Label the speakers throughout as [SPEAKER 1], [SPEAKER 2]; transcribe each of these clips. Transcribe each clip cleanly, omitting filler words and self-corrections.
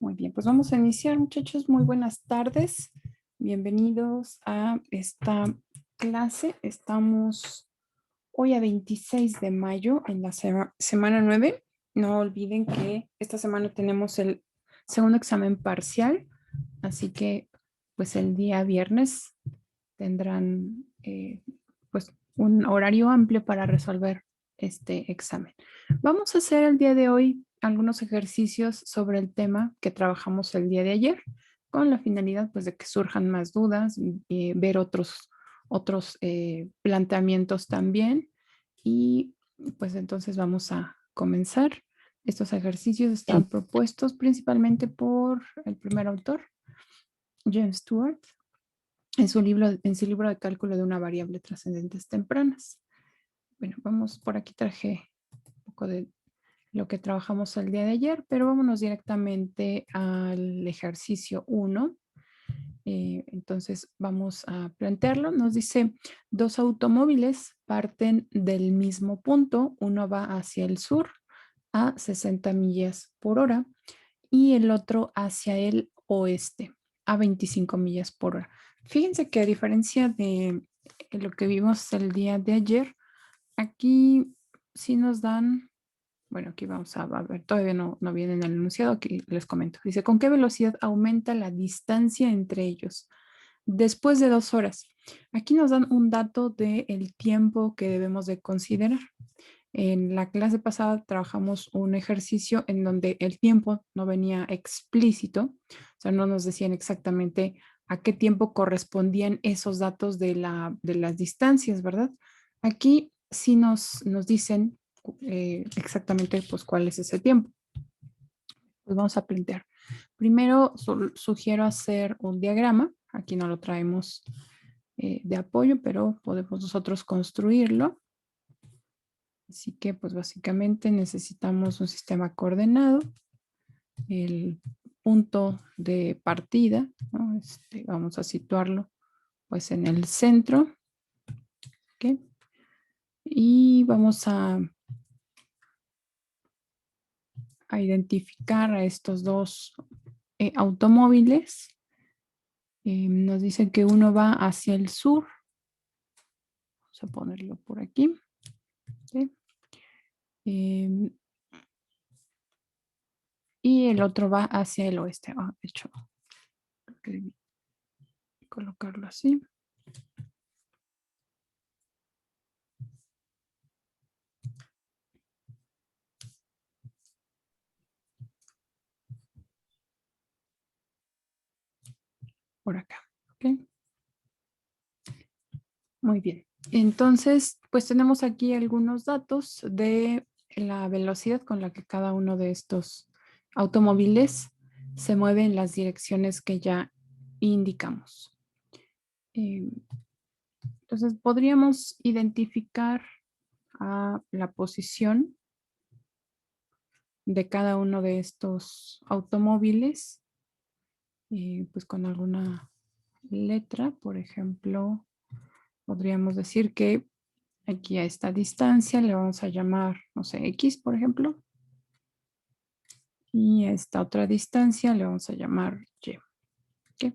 [SPEAKER 1] Muy bien, pues vamos a iniciar, muchachos. Muy buenas tardes. Bienvenidos a esta clase. Estamos hoy a 26 de mayo en la semana 9. No olviden que esta semana tenemos el segundo examen parcial, así que pues el día viernes tendrán pues un horario amplio para resolver este examen. Vamos a hacer el día de hoy algunos ejercicios sobre el tema que trabajamos el día de ayer, con la finalidad pues de que surjan más dudas, ver otros planteamientos también. Y pues entonces vamos a comenzar. Estos ejercicios están propuestos principalmente por el primer autor, James Stewart, en su libro de cálculo de una variable trascendentes tempranas. Bueno, vamos, por aquí traje un poco de lo que trabajamos el día de ayer, pero vámonos directamente al ejercicio 1. Entonces vamos a plantearlo. Nos dice, dos automóviles parten del mismo punto. Uno va hacia el sur a 60 millas por hora y el otro hacia el oeste a 25 millas por hora. Fíjense que a diferencia de lo que vimos el día de ayer, aquí sí nos dan, bueno, aquí vamos a ver, todavía no viene en el enunciado, aquí les comento. Dice, ¿con qué velocidad aumenta la distancia entre ellos? Después de 2 horas. Aquí nos dan un dato del tiempo que debemos de considerar. En la clase pasada trabajamos un ejercicio en donde el tiempo no venía explícito, o sea, no nos decían exactamente a qué tiempo correspondían esos datos de las distancias, ¿verdad? Aquí sí nos dicen exactamente pues cuál es ese tiempo. Pues vamos a plantear. Primero sugiero hacer un diagrama. Aquí no lo traemos de apoyo, pero podemos nosotros construirlo. Así que pues básicamente necesitamos un sistema coordenado, el punto de partida, ¿no? Vamos a situarlo pues en el centro, ¿ok? Y vamos a identificar a estos dos automóviles. Nos dicen que uno va hacia el sur, vamos a ponerlo por aquí, ¿sí? Y el otro va hacia el oeste. De hecho, debí colocarlo así. Por acá, ¿ok? Muy bien. Entonces, pues tenemos aquí algunos datos de la velocidad con la que cada uno de estos automóviles se mueve en las direcciones que ya indicamos. Entonces, podríamos identificar a la posición de cada uno de estos automóviles, pues con alguna letra. Por ejemplo, podríamos decir que aquí a esta distancia le vamos a llamar, no sé, X, por ejemplo. Y a esta otra distancia le vamos a llamar Y. ¿Okay?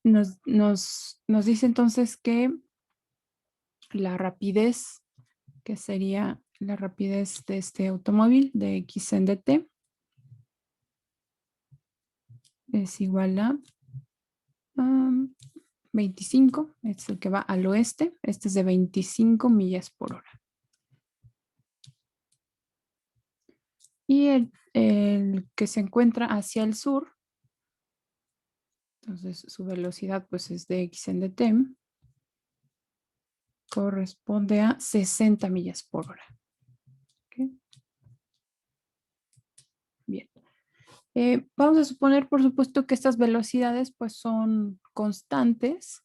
[SPEAKER 1] Nos dice entonces que la rapidez, que sería la rapidez de este automóvil de X en dt, es igual a 25, es el que va al oeste, este es de 25 millas por hora. Y el que se encuentra hacia el sur, entonces su velocidad pues es de X en dt, corresponde a 60 millas por hora. ¿Okay? Bien. Vamos a suponer, por supuesto, que estas velocidades pues son constantes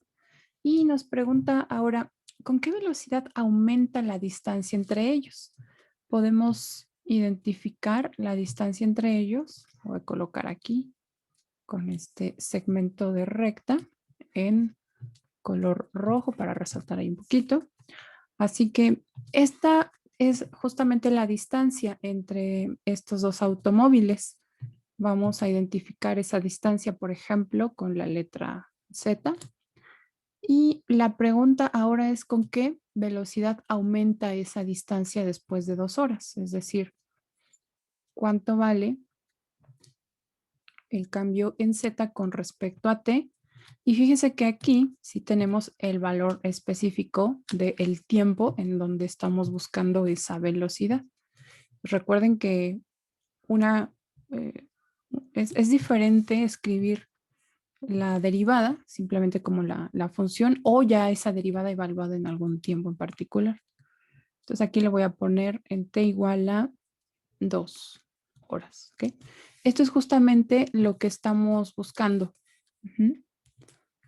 [SPEAKER 1] y nos pregunta ahora, ¿con qué velocidad aumenta la distancia entre ellos? Podemos identificar la distancia entre ellos. Voy a colocar aquí con este segmento de recta en color rojo para resaltar ahí un poquito. Así que esta es justamente la distancia entre estos dos automóviles. Vamos a identificar esa distancia, por ejemplo, con la letra Z. Y la pregunta ahora es con qué velocidad aumenta esa distancia después de 2 horas. Es decir, cuánto vale el cambio en Z con respecto a T. Y fíjense que aquí sí tenemos el valor específico del tiempo en donde estamos buscando esa velocidad. Recuerden que una, eh, es diferente escribir la derivada, simplemente como la función, o ya esa derivada evaluada en algún tiempo en particular. Entonces aquí le voy a poner en t igual a 2 horas. ¿Okay? Esto es justamente lo que estamos buscando.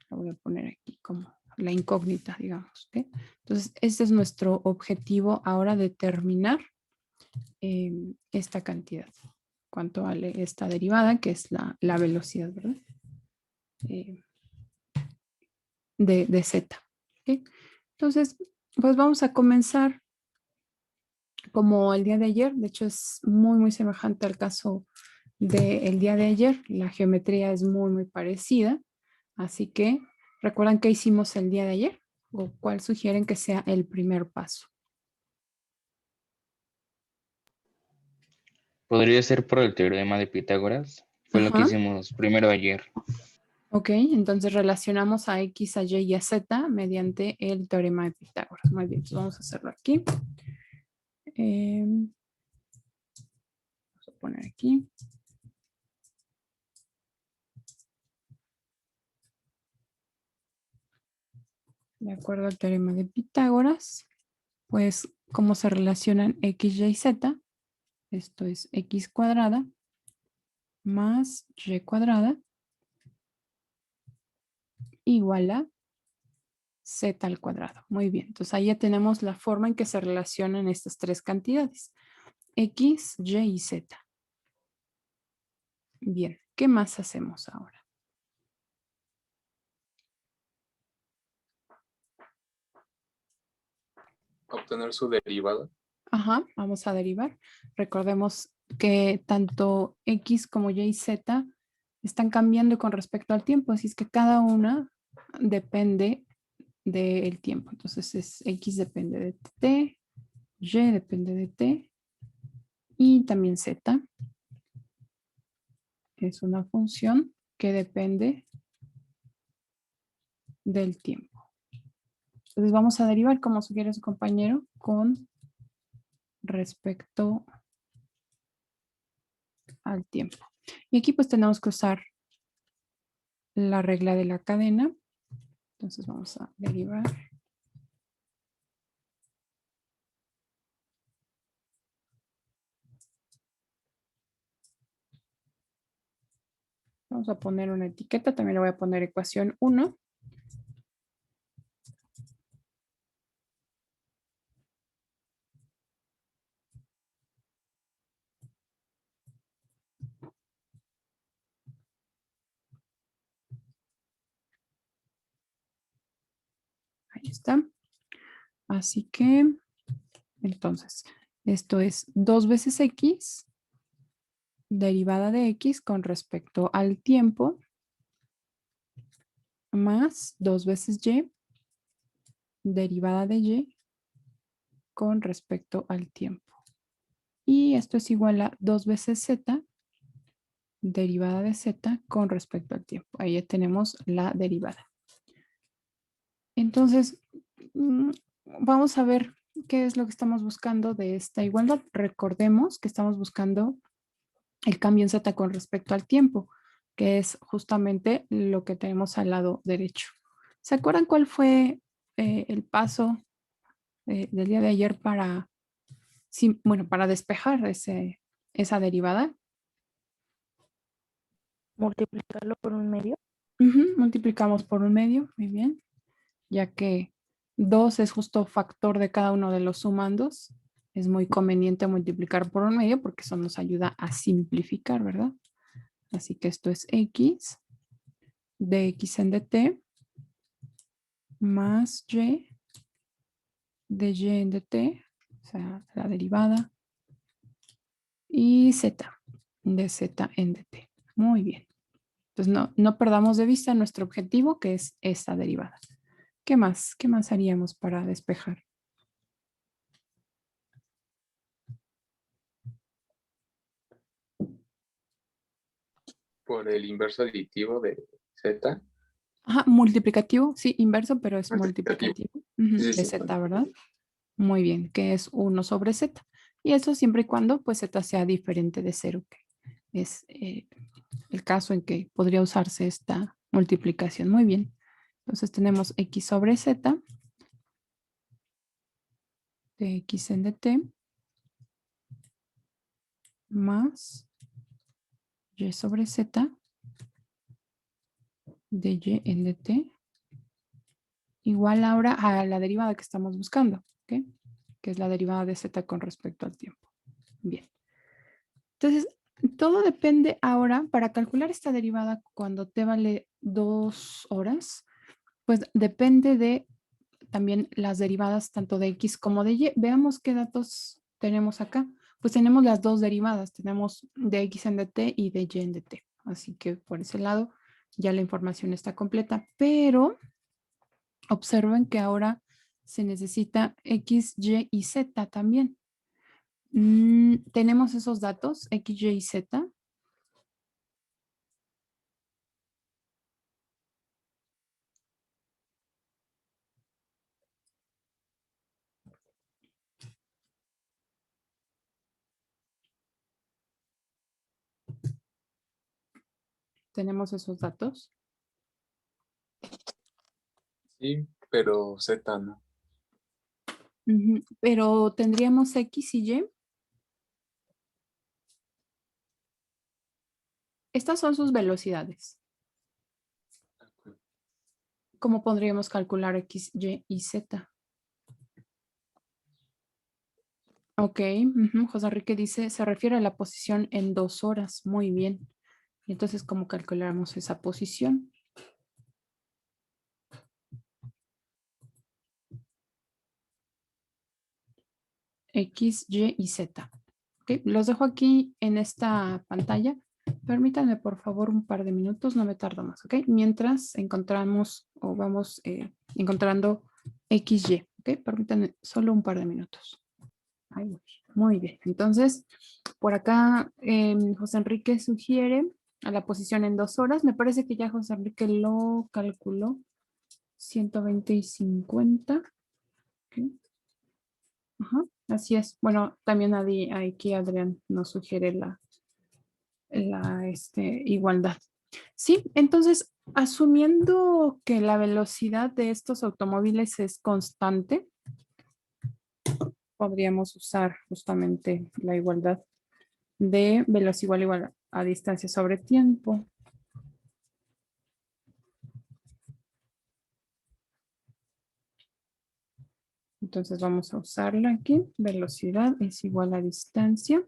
[SPEAKER 1] La voy a poner aquí como la incógnita, digamos. ¿Okay? Entonces, este es nuestro objetivo ahora, determinar esta cantidad. ¿Cuánto vale esta derivada? Que es la velocidad, ¿verdad? De Z. ¿Okay? Entonces, pues vamos a comenzar como el día de ayer. De hecho, es muy, muy semejante al caso del día de ayer. La geometría es muy, muy parecida. Así que, ¿recuerdan qué hicimos el día de ayer? ¿O cuál sugieren que sea el primer paso?
[SPEAKER 2] Podría ser por el teorema de Pitágoras. Fue lo que
[SPEAKER 1] Ajá.
[SPEAKER 2] hicimos primero ayer.
[SPEAKER 1] Ok, entonces relacionamos a X, a Y y a Z mediante el teorema de Pitágoras. Muy bien, entonces vamos a hacerlo aquí. Vamos a poner aquí. De acuerdo al teorema de Pitágoras, pues cómo se relacionan X, Y, Z. Esto es X cuadrada más Y cuadrada igual a Z al cuadrado. Muy bien, entonces ahí ya tenemos la forma en que se relacionan estas tres cantidades. X, Y y Z. Bien, ¿qué más hacemos ahora?
[SPEAKER 3] Obtener su derivada.
[SPEAKER 1] Ajá, vamos a derivar. Recordemos que tanto X como Y y Z están cambiando con respecto al tiempo, así es que cada una depende del tiempo. Entonces es X depende de T, Y depende de T y también Z es una función que depende del tiempo. Entonces vamos a derivar, como sugiere su compañero, con respecto al tiempo. Y aquí pues tenemos que usar la regla de la cadena. Entonces vamos a derivar. Vamos a poner una etiqueta, también le voy a poner ecuación 1. Ahí está. Así que, entonces, esto es 2 veces X, derivada de X con respecto al tiempo, más 2 veces Y, derivada de Y con respecto al tiempo. Y esto es igual a 2 veces Z, derivada de Z con respecto al tiempo. Ahí ya tenemos la derivada. Entonces, vamos a ver qué es lo que estamos buscando de esta igualdad. Recordemos que estamos buscando el cambio en Z con respecto al tiempo, que es justamente lo que tenemos al lado derecho. ¿Se acuerdan cuál fue el paso del día de ayer para, sí, bueno, para despejar esa derivada?
[SPEAKER 4] Multiplicarlo por un medio.
[SPEAKER 1] Multiplicamos por un medio, muy bien, ya que 2 es justo factor de cada uno de los sumandos. Es muy conveniente multiplicar por un medio porque eso nos ayuda a simplificar, ¿verdad? Así que esto es X de X en dt más Y de Y en dt. sea, la derivada. Y z, de z en dt. Muy bien. Entonces no perdamos de vista nuestro objetivo, que es esta derivada. ¿Qué más? ¿Qué más haríamos para despejar?
[SPEAKER 3] Por el inverso aditivo de Z.
[SPEAKER 1] Ajá, multiplicativo, sí, inverso, pero es
[SPEAKER 3] Multiplicativo.
[SPEAKER 1] multiplicativo. Ujú,
[SPEAKER 3] Sí,
[SPEAKER 1] de
[SPEAKER 3] sí,
[SPEAKER 1] z, ¿verdad? Muy bien, que es 1 sobre z. Y eso siempre y cuando pues z sea diferente de 0, que es el caso en que podría usarse esta multiplicación. Muy bien. Entonces tenemos x sobre z de x en dt más y sobre z de y en dt igual ahora a la derivada que estamos buscando, ¿ok? Que es la derivada de z con respecto al tiempo. Bien. Entonces, todo depende ahora, para calcular esta derivada cuando t vale 2 horas, pues depende de también las derivadas tanto de x como de y. Veamos qué datos tenemos acá. Pues tenemos las dos derivadas, tenemos de x en dt y de y en dt. Así que por ese lado ya la información está completa, pero observen que ahora se necesita x, y z también. Tenemos esos datos, x, y z. Tenemos esos datos.
[SPEAKER 3] Sí, pero Z no.
[SPEAKER 1] Pero tendríamos x y y. Estas son sus velocidades. ¿Cómo podríamos calcular x, y z? Ok, José Enrique dice, se refiere a la posición en 2 horas. Muy bien. Y entonces, ¿cómo calculamos esa posición? X, y z. Ok, los dejo aquí en esta pantalla. Permítanme, por favor, un par de minutos, no me tardo más, ¿ok? Mientras encontramos o vamos encontrando x, y, ¿ok? Permítanme solo un par de minutos. Ahí voy. Muy bien, entonces, por acá José Enrique sugiere a la posición en 2 horas. Me parece que ya José Enrique lo calculó. 120 y 50. Ok. Ajá, así es. Bueno, también aquí Adrián nos sugiere la igualdad. Sí, entonces, asumiendo que la velocidad de estos automóviles es constante, podríamos usar justamente la igualdad de velocidad igual a distancia sobre tiempo. Entonces vamos a usarla aquí. Velocidad es igual a distancia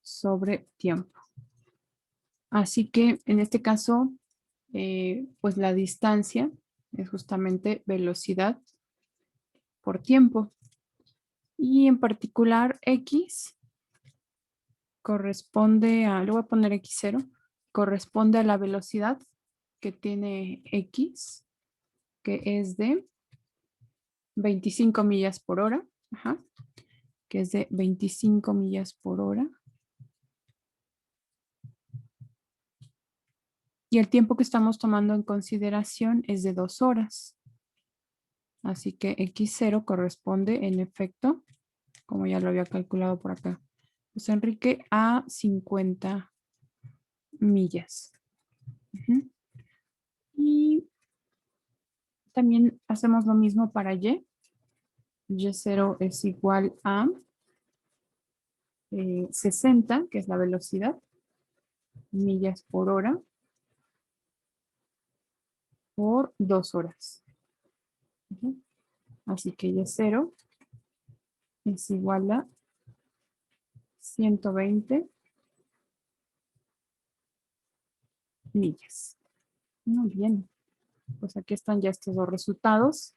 [SPEAKER 1] sobre tiempo. Así que en este caso, pues la distancia es justamente velocidad por tiempo. Y en particular X corresponde a, le voy a poner X0, corresponde a la velocidad que tiene X, que es de 25 millas por hora, que es de 25 millas por hora. Y el tiempo que estamos tomando en consideración es de 2 horas. Así que X0 corresponde en efecto, como ya lo había calculado por acá, José Enrique, a 50 millas. Y también hacemos lo mismo para Y. Y0 es igual a 60, que es la velocidad, millas por hora, por 2 horas. Así que Y0 es igual a 120 millas. Muy bien. Pues aquí están ya estos dos resultados.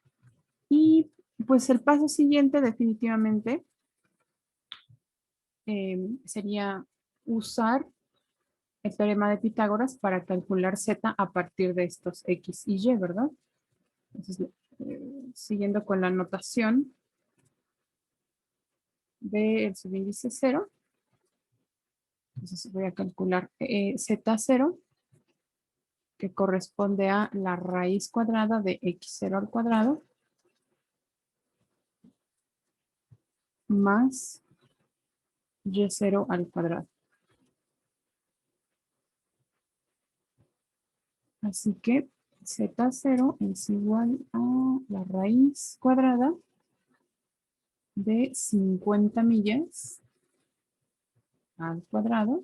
[SPEAKER 1] Y pues el paso siguiente definitivamente sería usar el teorema de Pitágoras para calcular z a partir de estos x y y, ¿verdad? Entonces, siguiendo con la notación del subíndice 0, entonces voy a calcular z0, que corresponde a la raíz cuadrada de x0 al cuadrado, más y0 al cuadrado. Así que z0 es igual a la raíz cuadrada de 50 millas al cuadrado.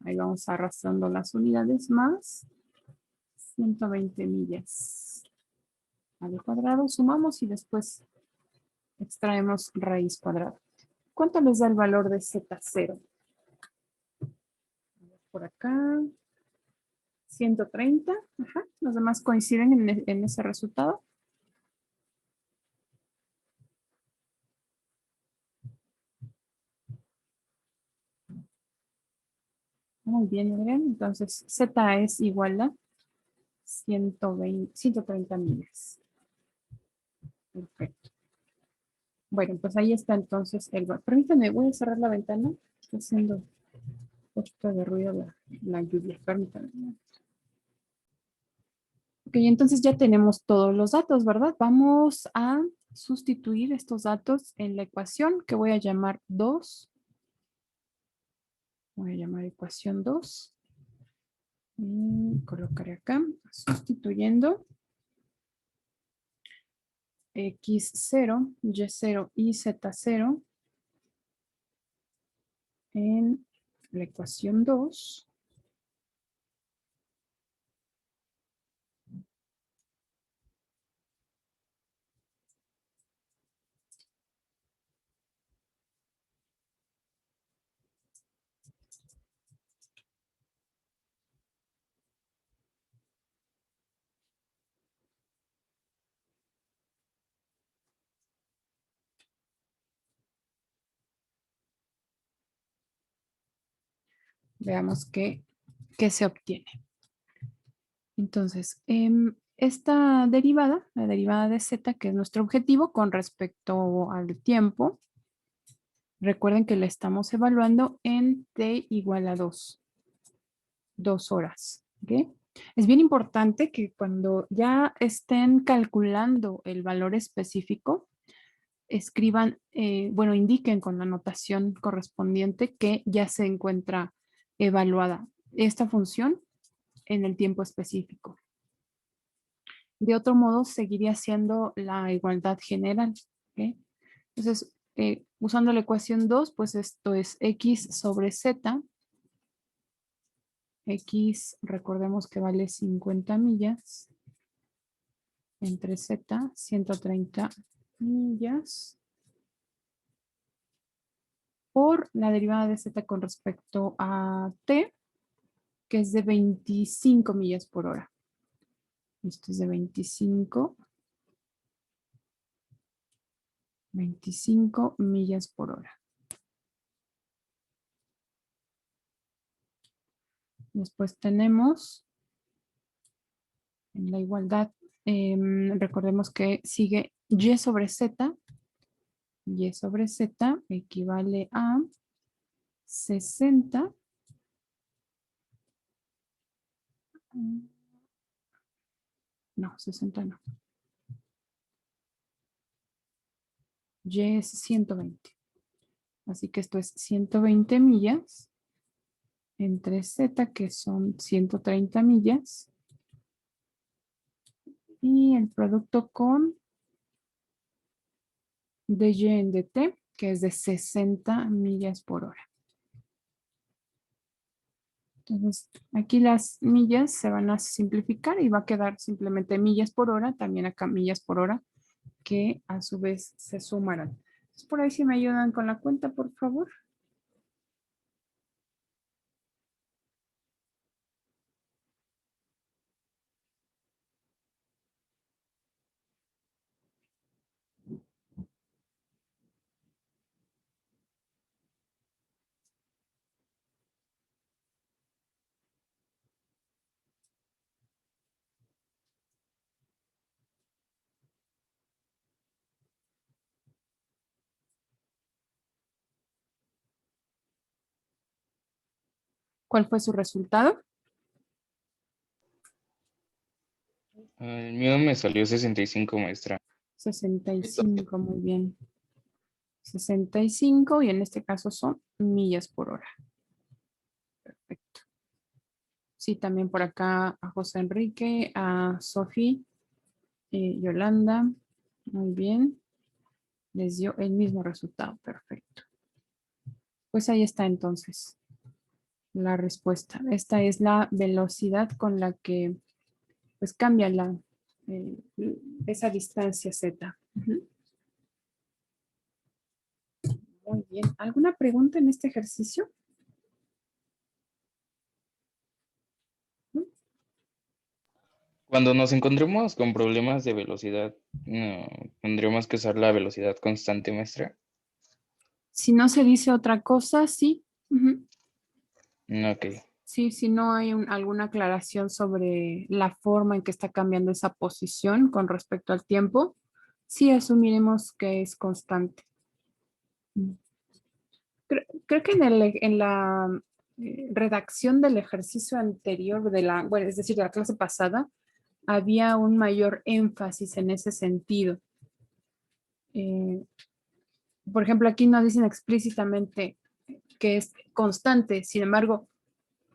[SPEAKER 1] Ahí vamos arrastrando las unidades, más 120 millas al cuadrado. Sumamos y después extraemos raíz cuadrada. ¿Cuánto les da el valor de z0? Por acá, 130. Ajá. Los demás coinciden en ese resultado. Muy bien, Adrián. Entonces, z es igual a 130 millas. Perfecto. Bueno, pues ahí está entonces el valor. Permítanme, voy a cerrar la ventana. Está haciendo un poquito de ruido la lluvia. Permítanme. Ok, entonces ya tenemos todos los datos, ¿verdad? Vamos a sustituir estos datos en la ecuación que voy a llamar 2. Voy a llamar ecuación 2. Y colocaré acá, sustituyendo x0, y0 y z0 en la ecuación 2. Veamos qué se obtiene. Entonces, esta derivada, la derivada de z, que es nuestro objetivo con respecto al tiempo, recuerden que la estamos evaluando en t igual a 2 horas. ¿Ok? Es bien importante que cuando ya estén calculando el valor específico, escriban, bueno, indiquen con la notación correspondiente que ya se encuentra evaluada esta función en el tiempo específico. De otro modo, seguiría siendo la igualdad general. ¿Ok? Entonces, usando la ecuación 2, pues esto es x sobre z. X, recordemos que vale 50 millas. Entre z, 130 millas. Por la derivada de z con respecto a t, que es de 25 millas por hora. Esto es de 25 millas por hora. Después tenemos en la igualdad, recordemos que sigue y sobre z. Y sobre z equivale a 60. No, 60 no. Y es 120. Así que esto es 120 millas entre z, que son 130 millas. Y el producto con dy en dt, que es de 60 millas por hora. Entonces, aquí las millas se van a simplificar y va a quedar simplemente millas por hora, también acá millas por hora, que a su vez se sumarán. Entonces, por ahí si me ayudan con la cuenta, por favor. ¿Cuál fue su resultado?
[SPEAKER 2] El mío me salió 65, maestra.
[SPEAKER 1] 65, muy bien. 65 y en este caso son millas por hora. Perfecto. Sí, también por acá a José Enrique, a Sofía, Yolanda. Muy bien. Les dio el mismo resultado. Perfecto. Pues ahí está entonces la respuesta. Esta es la velocidad con la que pues cambia eh, esa distancia Z. Ujú. Muy bien. ¿Alguna pregunta en este ejercicio?
[SPEAKER 2] Cuando nos encontremos con problemas de velocidad, no, tendremos que usar la velocidad constante, maestra.
[SPEAKER 1] Si no se dice otra cosa, sí. Ujú.
[SPEAKER 2] Ok.
[SPEAKER 1] Sí, si no hay alguna aclaración sobre la forma en que está cambiando esa posición con respecto al tiempo, sí asumiremos que es constante. Creo que en la redacción del ejercicio anterior, bueno, es decir, de la clase pasada, había un mayor énfasis en ese sentido. Eh, por ejemplo, aquí no dicen explícitamente que es constante, sin embargo,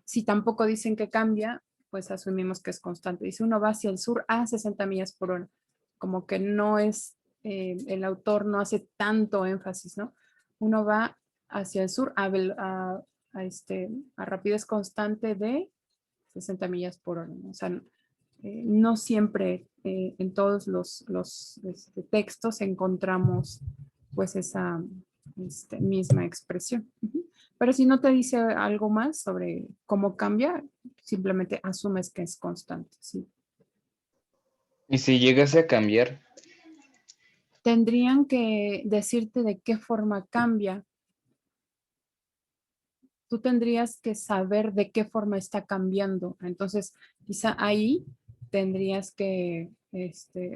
[SPEAKER 1] si tampoco dicen que cambia, pues asumimos que es constante. Dice uno va hacia el sur a 60 millas por hora, como que no es, el autor no hace tanto énfasis, ¿no? Uno va hacia el sur a rapidez constante de 60 millas por hora, ¿no? O sea, no siempre en todos los textos encontramos pues esa misma expresión. Ujú. Pero si no te dice algo más sobre cómo cambia, simplemente asumes que es constante, ¿sí?
[SPEAKER 2] Y si llegase a cambiar,
[SPEAKER 1] Tendrían que decirte de qué forma cambia. Tú tendrías que saber de qué forma está cambiando. Entonces, quizá ahí tendrías que,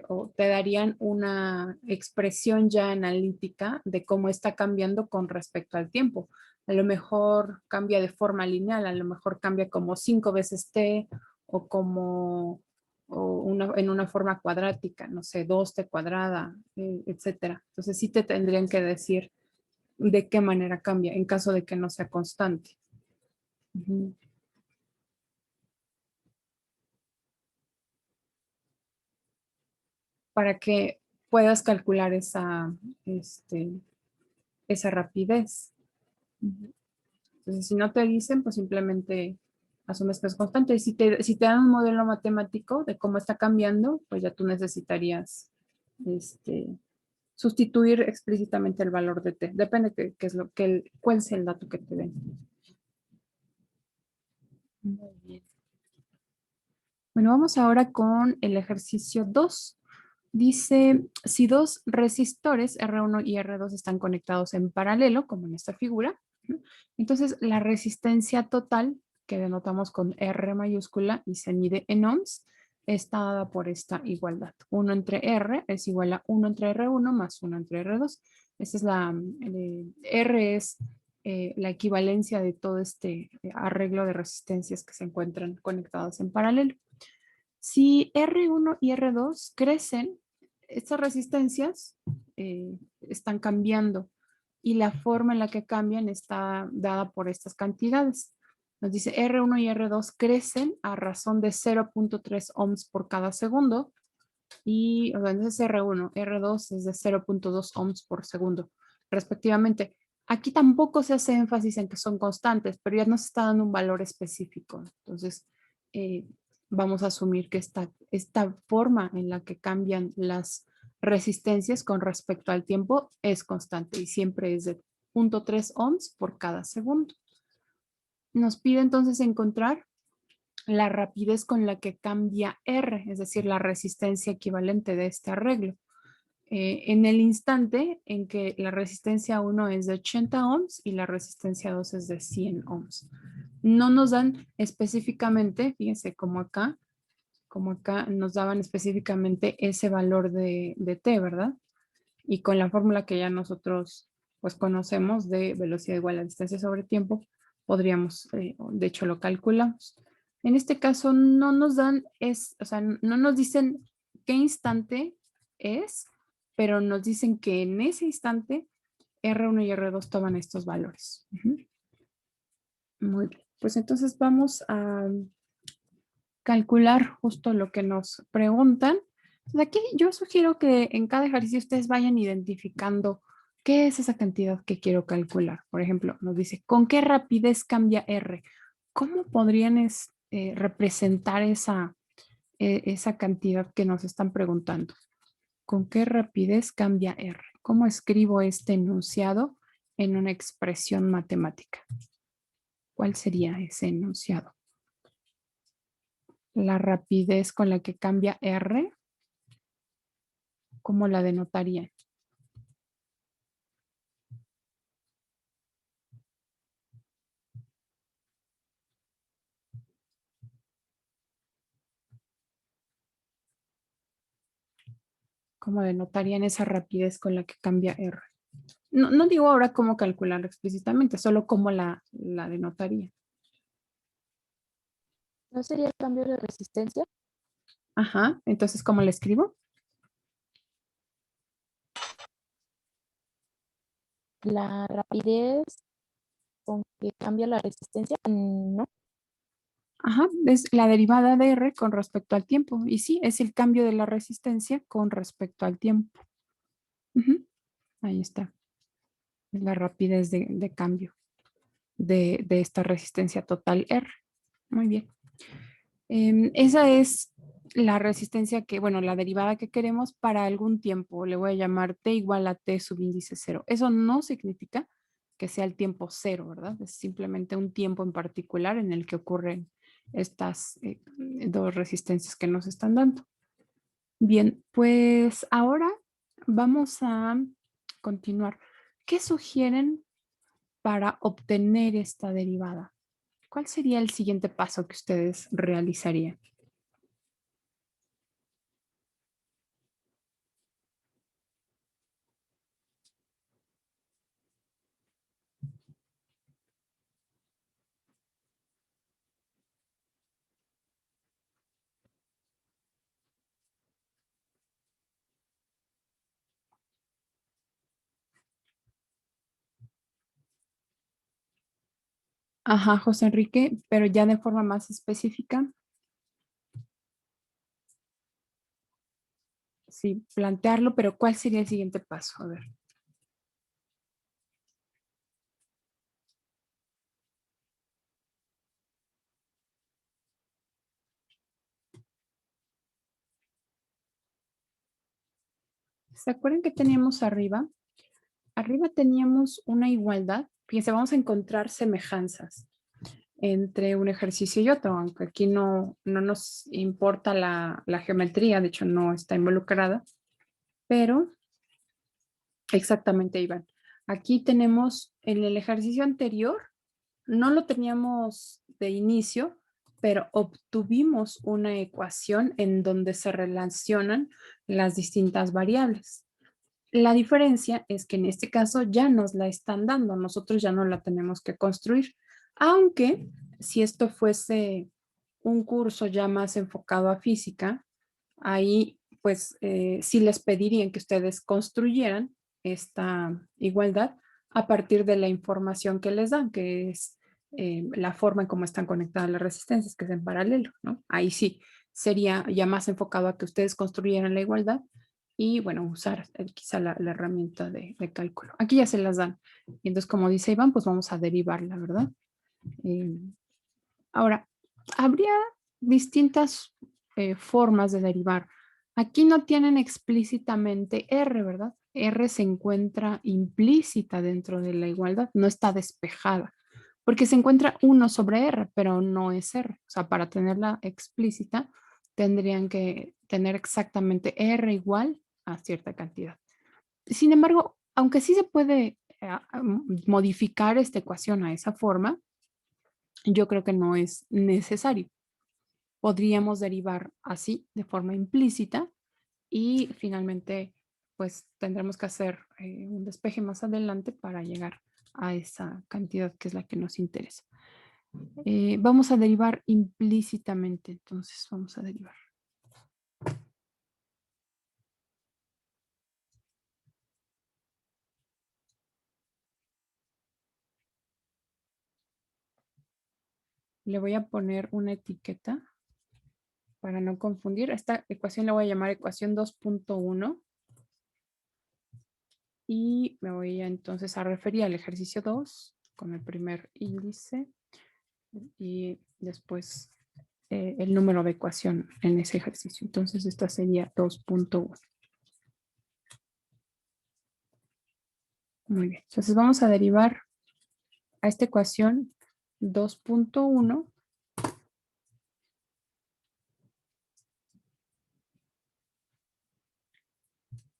[SPEAKER 1] o te darían una expresión ya analítica de cómo está cambiando con respecto al tiempo. A lo mejor cambia de forma lineal, a lo mejor cambia como 5 veces t o como en una forma cuadrática, no sé, 2t cuadrada, etcétera. Entonces sí te tendrían que decir de qué manera cambia en caso de que no sea constante. Ujú. Para que puedas calcular esa rapidez. Ujú. Entonces, si no te dicen, pues simplemente asumes que es constante. Y si te dan un modelo matemático de cómo está cambiando, pues ya tú necesitarías sustituir explícitamente el valor de t. Depende qué es cuál es el dato que te den. Muy bien. Bueno, vamos ahora con el ejercicio 2. Dice, si dos resistores R1 y R2 están conectados en paralelo, como en esta figura, ¿no? Entonces la resistencia total, que denotamos con R mayúscula y se mide en ohms, está dada por esta igualdad. 1 entre R es igual a 1 entre R1 más 1 entre R2. Esa es R es la equivalencia de todo este arreglo de resistencias que se encuentran conectadas en paralelo. Si R1 y R2 crecen, estas resistencias están cambiando y la forma en la que cambian está dada por estas cantidades. Nos dice R1 y R2 crecen a razón de 0.3 ohms por cada segundo y, o sea, entonces R1, R2 es de 0.2 ohms por segundo, respectivamente. Aquí tampoco se hace énfasis en que son constantes, pero ya nos está dando un valor específico. Entonces, eh, vamos a asumir que esta forma en la que cambian las resistencias con respecto al tiempo es constante y siempre es de 0.3 ohms por cada segundo. Nos pide entonces encontrar la rapidez con la que cambia R, es decir, la resistencia equivalente de este arreglo. En el instante en que la resistencia 1 es de 80 ohms y la resistencia 2 es de 100 ohms. No nos dan específicamente, fíjense como acá nos daban específicamente ese valor de T, ¿verdad? Y con la fórmula que ya nosotros pues conocemos de velocidad igual a distancia sobre tiempo, podríamos, de hecho lo calculamos. En este caso no nos dan, o sea, no nos dicen qué instante es, pero nos dicen que en ese instante R1 y R2 toman estos valores. Muy bien, pues entonces vamos a calcular justo lo que nos preguntan. Entonces aquí yo sugiero que en cada ejercicio ustedes vayan identificando qué es esa cantidad que quiero calcular. Por ejemplo, nos dice, ¿con qué rapidez cambia R? ¿Cómo podrían representar esa cantidad que nos están preguntando? ¿Con qué rapidez cambia R? ¿Cómo escribo este enunciado en una expresión matemática? ¿Cuál sería ese enunciado? La rapidez con la que cambia R, ¿cómo la denotaría? ¿Cómo denotarían esa rapidez con la que cambia R? No digo ahora cómo calcularlo explícitamente, solo cómo la denotaría.
[SPEAKER 4] ¿No sería el cambio de resistencia?
[SPEAKER 1] Ajá, entonces, ¿cómo la escribo?
[SPEAKER 4] La rapidez con que cambia la resistencia, no.
[SPEAKER 1] Ajá, es la derivada de R con respecto al tiempo. Y sí, es el cambio de la resistencia con respecto al tiempo. Ahí está. Es la rapidez de cambio de esta resistencia total R. Muy bien. Esa es la resistencia que, bueno, la derivada que queremos para algún tiempo. Le voy a llamar T igual a T subíndice 0. Eso no significa que sea el tiempo cero, ¿verdad? Es simplemente un tiempo en particular en el que ocurren estas dos resistencias que nos están dando. Bien, pues ahora vamos a continuar. ¿Qué sugieren para obtener esta derivada? ¿Cuál sería el siguiente paso que ustedes realizarían? Ajá, José Enrique, pero ya de forma más específica. Sí, plantearlo, pero ¿cuál sería el siguiente paso? A ver. ¿Se acuerdan que teníamos arriba? Arriba teníamos una igualdad. Fíjense, vamos a encontrar semejanzas entre un ejercicio y otro, aunque aquí no nos importa la geometría, de hecho no está involucrada, pero exactamente, Iván. Aquí tenemos en el ejercicio anterior, no lo teníamos de inicio, pero obtuvimos una ecuación en donde se relacionan las distintas variables. La diferencia es que en este caso ya nos la están dando, nosotros ya no la tenemos que construir, aunque si esto fuese un curso ya más enfocado a física, ahí pues sí les pedirían que ustedes construyeran esta igualdad a partir de la información que les dan, que es la forma en cómo están conectadas las resistencias, que es en paralelo, ¿no? Ahí sí sería ya más enfocado a que ustedes construyeran la igualdad y bueno, usar quizá la herramienta de cálculo. Aquí ya se las dan. Y entonces, como dice Iván, pues vamos a derivarla, ¿verdad? Ahora, habría distintas formas de derivar. Aquí no tienen explícitamente R, ¿verdad? R se encuentra implícita dentro de la igualdad, no está despejada, porque se encuentra 1 sobre R, pero no es R. O sea, para tenerla explícita, tendrían que tener exactamente R igual a cierta cantidad. Sin embargo, aunque sí se puede modificar esta ecuación a esa forma, yo creo que no es necesario. Podríamos derivar así, de forma implícita, y finalmente, pues tendremos que hacer un despeje más adelante para llegar a esa cantidad que es la que nos interesa. Vamos a derivar implícitamente, entonces vamos a derivar. Le voy a poner una etiqueta para no confundir. Esta ecuación la voy a llamar ecuación 2.1. Y me voy entonces a referir al ejercicio 2 con el primer índice y después el número de ecuación en ese ejercicio. Entonces esta sería 2.1. Muy bien. Entonces vamos a derivar a esta ecuación 2.1.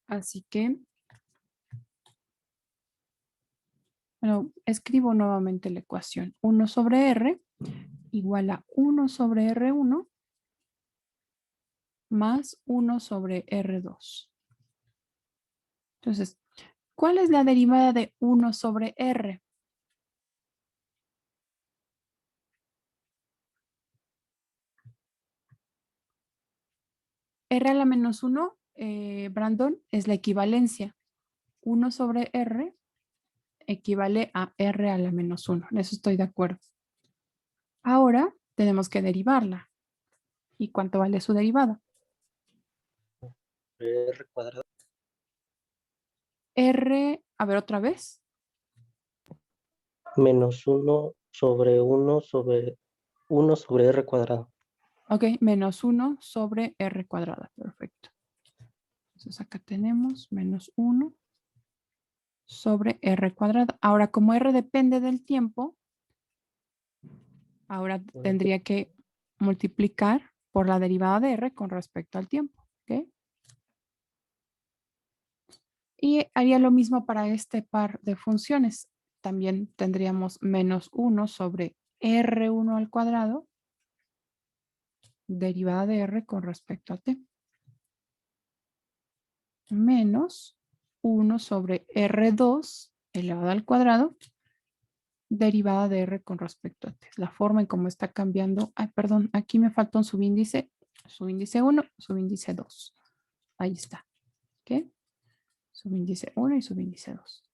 [SPEAKER 1] Así que, bueno, escribo nuevamente la ecuación. 1 sobre R igual a 1 sobre R1 más 1 sobre R2. Entonces, ¿cuál es la derivada de 1 sobre R? R a la menos 1, Brandon, es la equivalencia. 1 sobre R equivale a R a la menos 1. En eso estoy de acuerdo. Ahora tenemos que derivarla. ¿Y cuánto vale su derivada?
[SPEAKER 5] R cuadrado.
[SPEAKER 1] R, a ver otra vez.
[SPEAKER 5] Menos 1 sobre 1 sobre 1 sobre R cuadrado.
[SPEAKER 1] Ok, menos 1 sobre R cuadrada. Perfecto. Entonces acá tenemos menos 1 sobre R cuadrada. Ahora, como R depende del tiempo, ahora tendría que multiplicar por la derivada de R con respecto al tiempo. ¿Ok? Y haría lo mismo para este par de funciones. También tendríamos menos 1 sobre R1 al cuadrado, derivada de R con respecto a t. Menos 1 sobre R2 elevado al cuadrado, derivada de R con respecto a t. Es la forma en cómo está cambiando. Ay, perdón, aquí me falta un subíndice. Subíndice 1, subíndice 2. Ahí está. ¿Ok? Subíndice 1 y subíndice 2.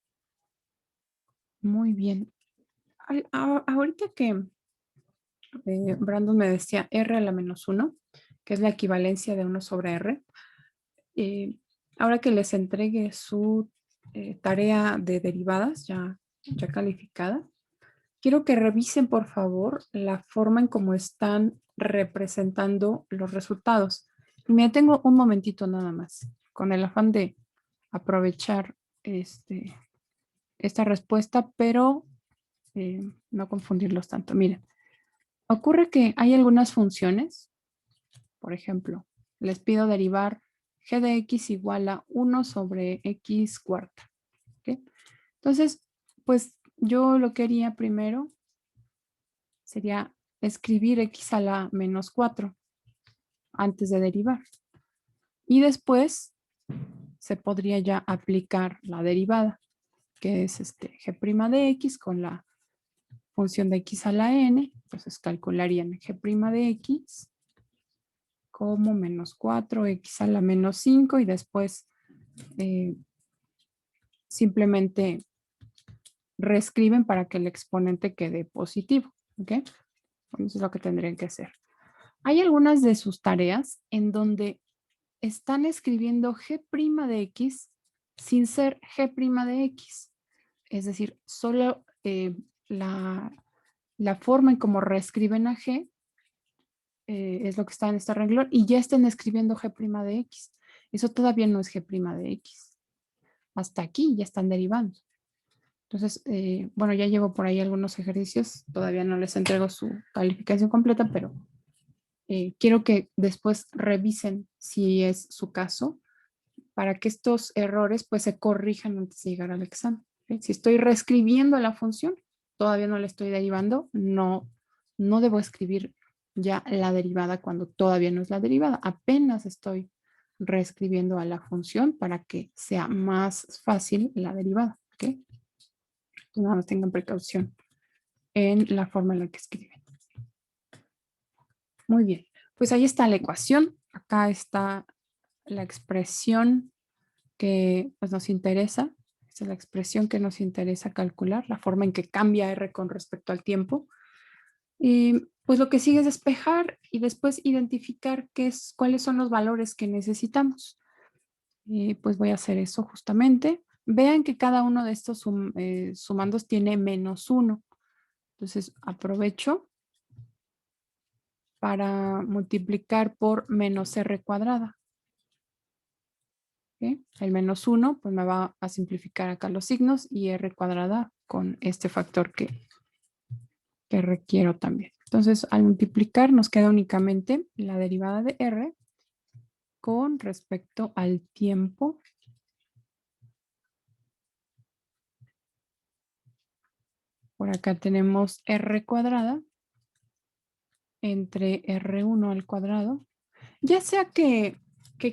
[SPEAKER 1] Muy bien. Ahorita que Brandon me decía R a la menos 1, que es la equivalencia de 1 sobre R. Ahora que les entregue su tarea de derivadas ya calificada, quiero que revisen por favor la forma en cómo están representando los resultados. Me tengo un momentito nada más, con el afán de aprovechar esta respuesta, pero no confundirlos tanto. Miren, ocurre que hay algunas funciones, por ejemplo, les pido derivar g de x igual a 1 sobre x cuarta. ¿Okay? Entonces, pues yo lo que haría primero sería escribir x a la menos 4 antes de derivar. Y después se podría ya aplicar la derivada, que es g' de x con la función de x a la n. Entonces calcularían g' de x como menos 4x a la menos 5 y después simplemente reescriben para que el exponente quede positivo. ¿Ok? Eso es lo que tendrían que hacer. Hay algunas de sus tareas en donde están escribiendo g' de x sin ser g' de x. Es decir, solo la forma en cómo reescriben a g es lo que está en este renglón y ya estén escribiendo g' de x. Eso todavía no es g' de x. Hasta aquí ya están derivando. Entonces, bueno, ya llevo por ahí algunos ejercicios. Todavía no les entrego su calificación completa, pero quiero que después revisen si es su caso para que estos errores pues se corrijan antes de llegar al examen. ¿Okay? Si estoy reescribiendo la función, todavía no la estoy derivando, no debo escribir ya la derivada cuando todavía no es la derivada. Apenas estoy reescribiendo a la función para que sea más fácil la derivada. ¿Okay? Nada más tengan precaución en la forma en la que escriben. Muy bien, pues ahí está la ecuación. Acá está la expresión que pues, nos interesa. Esta es la expresión que nos interesa calcular, la forma en que cambia R con respecto al tiempo. Y pues lo que sigue es despejar y después identificar cuáles son los valores que necesitamos. Y pues voy a hacer eso justamente. Vean que cada uno de estos sumandos tiene -1. Entonces aprovecho para multiplicar por -r cuadrada. ¿Okay? El -1 pues me va a simplificar acá los signos y r cuadrada con este factor que requiero también. Entonces al multiplicar nos queda únicamente la derivada de r con respecto al tiempo por acá tenemos r cuadrada entre r1 al cuadrado. Ya sea que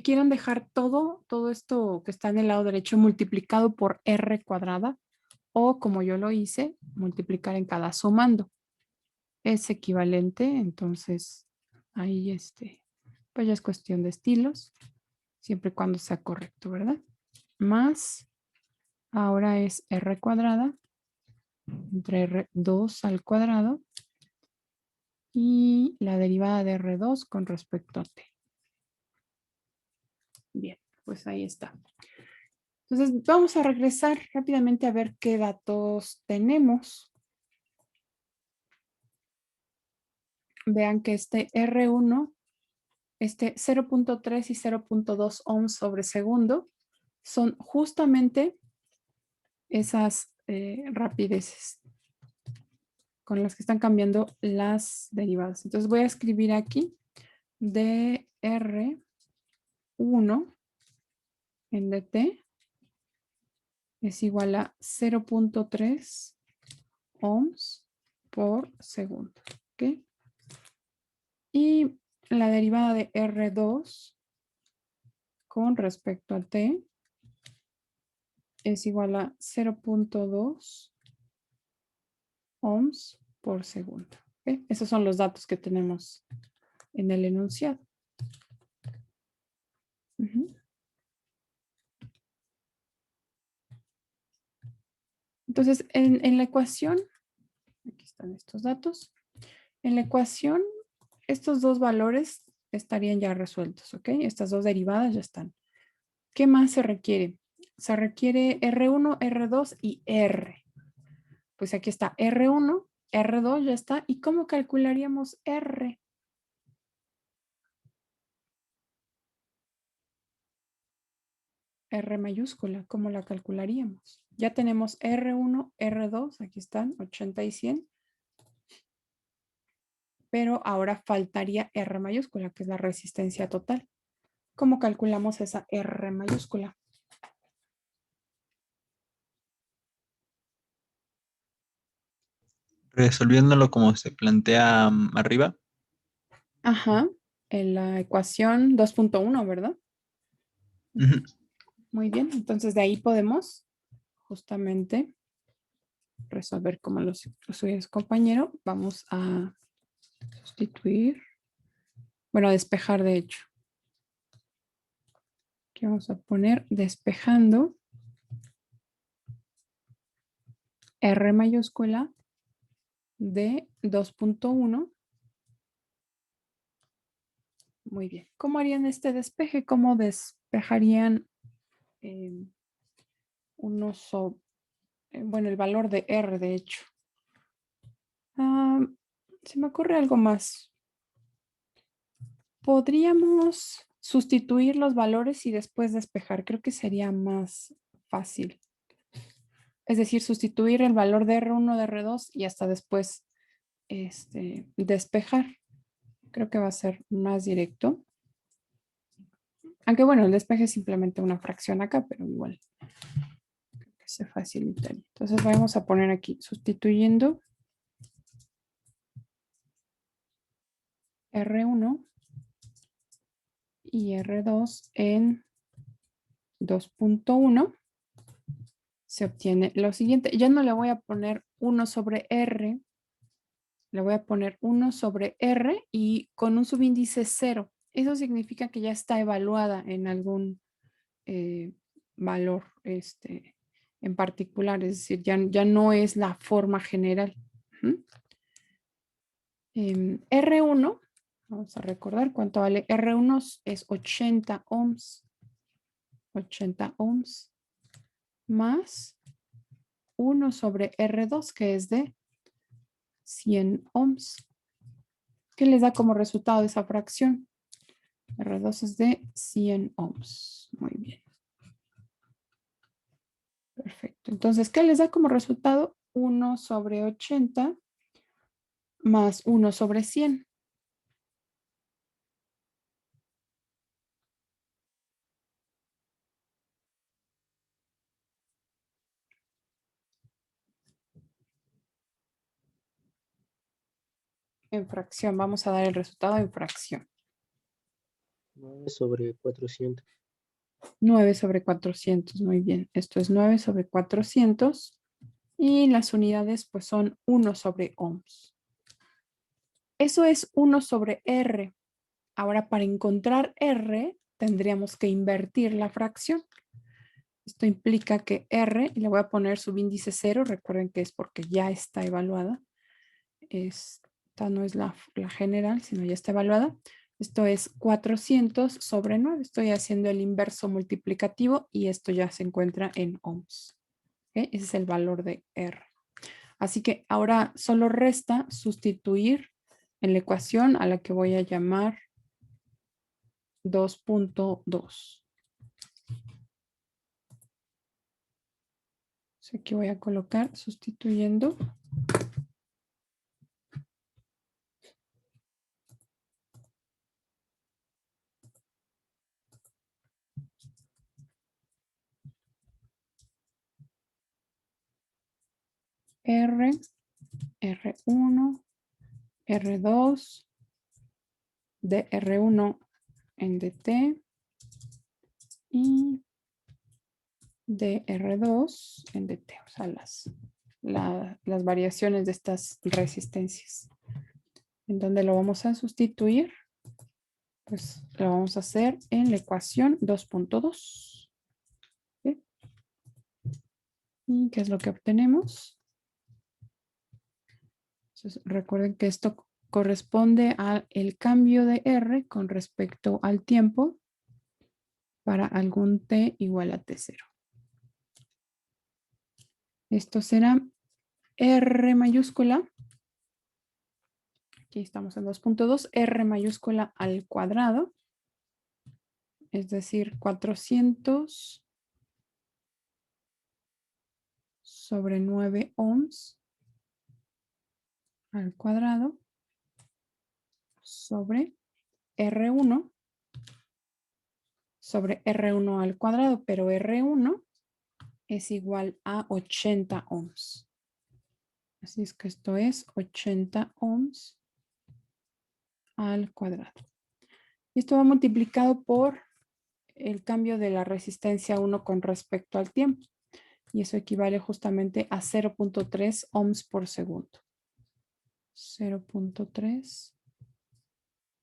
[SPEAKER 1] quieran dejar todo esto que está en el lado derecho multiplicado por r cuadrada o como yo lo hice, multiplicar en cada sumando. Es equivalente, entonces ahí pues ya es cuestión de estilos, siempre y cuando sea correcto, ¿verdad? Más, ahora es r cuadrada entre r2 al cuadrado y la derivada de r2 con respecto a t. Bien, pues ahí está. Entonces vamos a regresar rápidamente a ver qué datos tenemos. Vean que este R1, 0.3 y 0.2 ohms sobre segundo son justamente esas rapideces con las que están cambiando las derivadas. Entonces voy a escribir aquí dr1 en dt es igual a 0.3 ohms por segundo. ¿Ok? Y la derivada de R2 con respecto a T es igual a 0.2 ohms por segundo. ¿Okay? Esos son los datos que tenemos en el enunciado. Entonces, en la ecuación, aquí están estos datos. En la ecuación, estos dos valores estarían ya resueltos, ¿ok? Estas dos derivadas ya están. ¿Qué más se requiere? Se requiere R1, R2 y R. Pues aquí está R1, R2 ya está. ¿Y cómo calcularíamos R? R mayúscula, ¿cómo la calcularíamos? Ya tenemos R1, R2, aquí están, 80 y 100. Pero ahora faltaría R mayúscula, que es la resistencia total. ¿Cómo calculamos esa R mayúscula?
[SPEAKER 6] Resolviéndolo como se plantea arriba.
[SPEAKER 1] Ajá, en la ecuación 2.1, ¿verdad?
[SPEAKER 6] Ujú.
[SPEAKER 1] Muy bien, entonces de ahí podemos justamente resolver como lo suyo compañero. Vamos a sustituir, bueno, a despejar de hecho. Aquí vamos a poner despejando R mayúscula de 2.1. Muy bien. ¿Cómo harían este despeje? ¿Cómo despejarían bueno, el valor de R, de hecho? Se me ocurre algo más. Podríamos sustituir los valores y después despejar. Creo que sería más fácil. Es decir, sustituir el valor de R1, de R2 y hasta después despejar. Creo que va a ser más directo. Aunque bueno, el despeje es simplemente una fracción acá, pero igual creo que se facilitaría. Entonces vamos a poner aquí sustituyendo R1 y R2 en 2.1 se obtiene lo siguiente. Ya no le voy a poner 1 sobre R Le voy a poner 1 sobre R y con un subíndice 0. Eso significa que ya está evaluada en algún valor en particular. Es decir, ya no es la forma general. R1, vamos a recordar cuánto vale. R1 es 80 ohms. 80 ohms más 1 sobre R2, que es de 100 ohms. ¿Qué les da como resultado esa fracción? R2 es de 100 ohms. Muy bien. Perfecto. Entonces, ¿qué les da como resultado? 1 sobre 80 más 1 sobre 100. En fracción. Vamos a dar el resultado en fracción.
[SPEAKER 5] 9 sobre 400.
[SPEAKER 1] 9 sobre 400. Muy bien. Esto es 9 sobre 400. Y las unidades pues son 1 sobre ohms. Eso es 1 sobre R. Ahora para encontrar R tendríamos que invertir la fracción. Esto implica que R, y le voy a poner subíndice 0, recuerden que es porque ya está evaluada. Esta no es la general, sino ya está evaluada. Esto es 400 sobre 9. Estoy haciendo el inverso multiplicativo y esto ya se encuentra en ohms. ¿Okay? Ese es el valor de R. Así que ahora solo resta sustituir en la ecuación a la que voy a llamar 2.2. Aquí voy a colocar sustituyendo. R, R1, R2, DR1 en DT y DR2 en DT. O sea, las variaciones de estas resistencias. ¿En dónde lo vamos a sustituir? Pues lo vamos a hacer en la ecuación 2.2. ¿Sí? ¿Y qué es lo que obtenemos? Entonces, recuerden que esto corresponde al cambio de R con respecto al tiempo para algún t igual a t0. Esto será R mayúscula. Aquí estamos en 2.2. R mayúscula al cuadrado. Es decir, 400 sobre 9 ohms al cuadrado sobre R1 sobre R1 al cuadrado, pero R1 es igual a 80 ohms. Así es que esto es 80 ohms al cuadrado. Y esto va multiplicado por el cambio de la resistencia 1 con respecto al tiempo. Y eso equivale justamente a 0.3 ohms por segundo. 0.3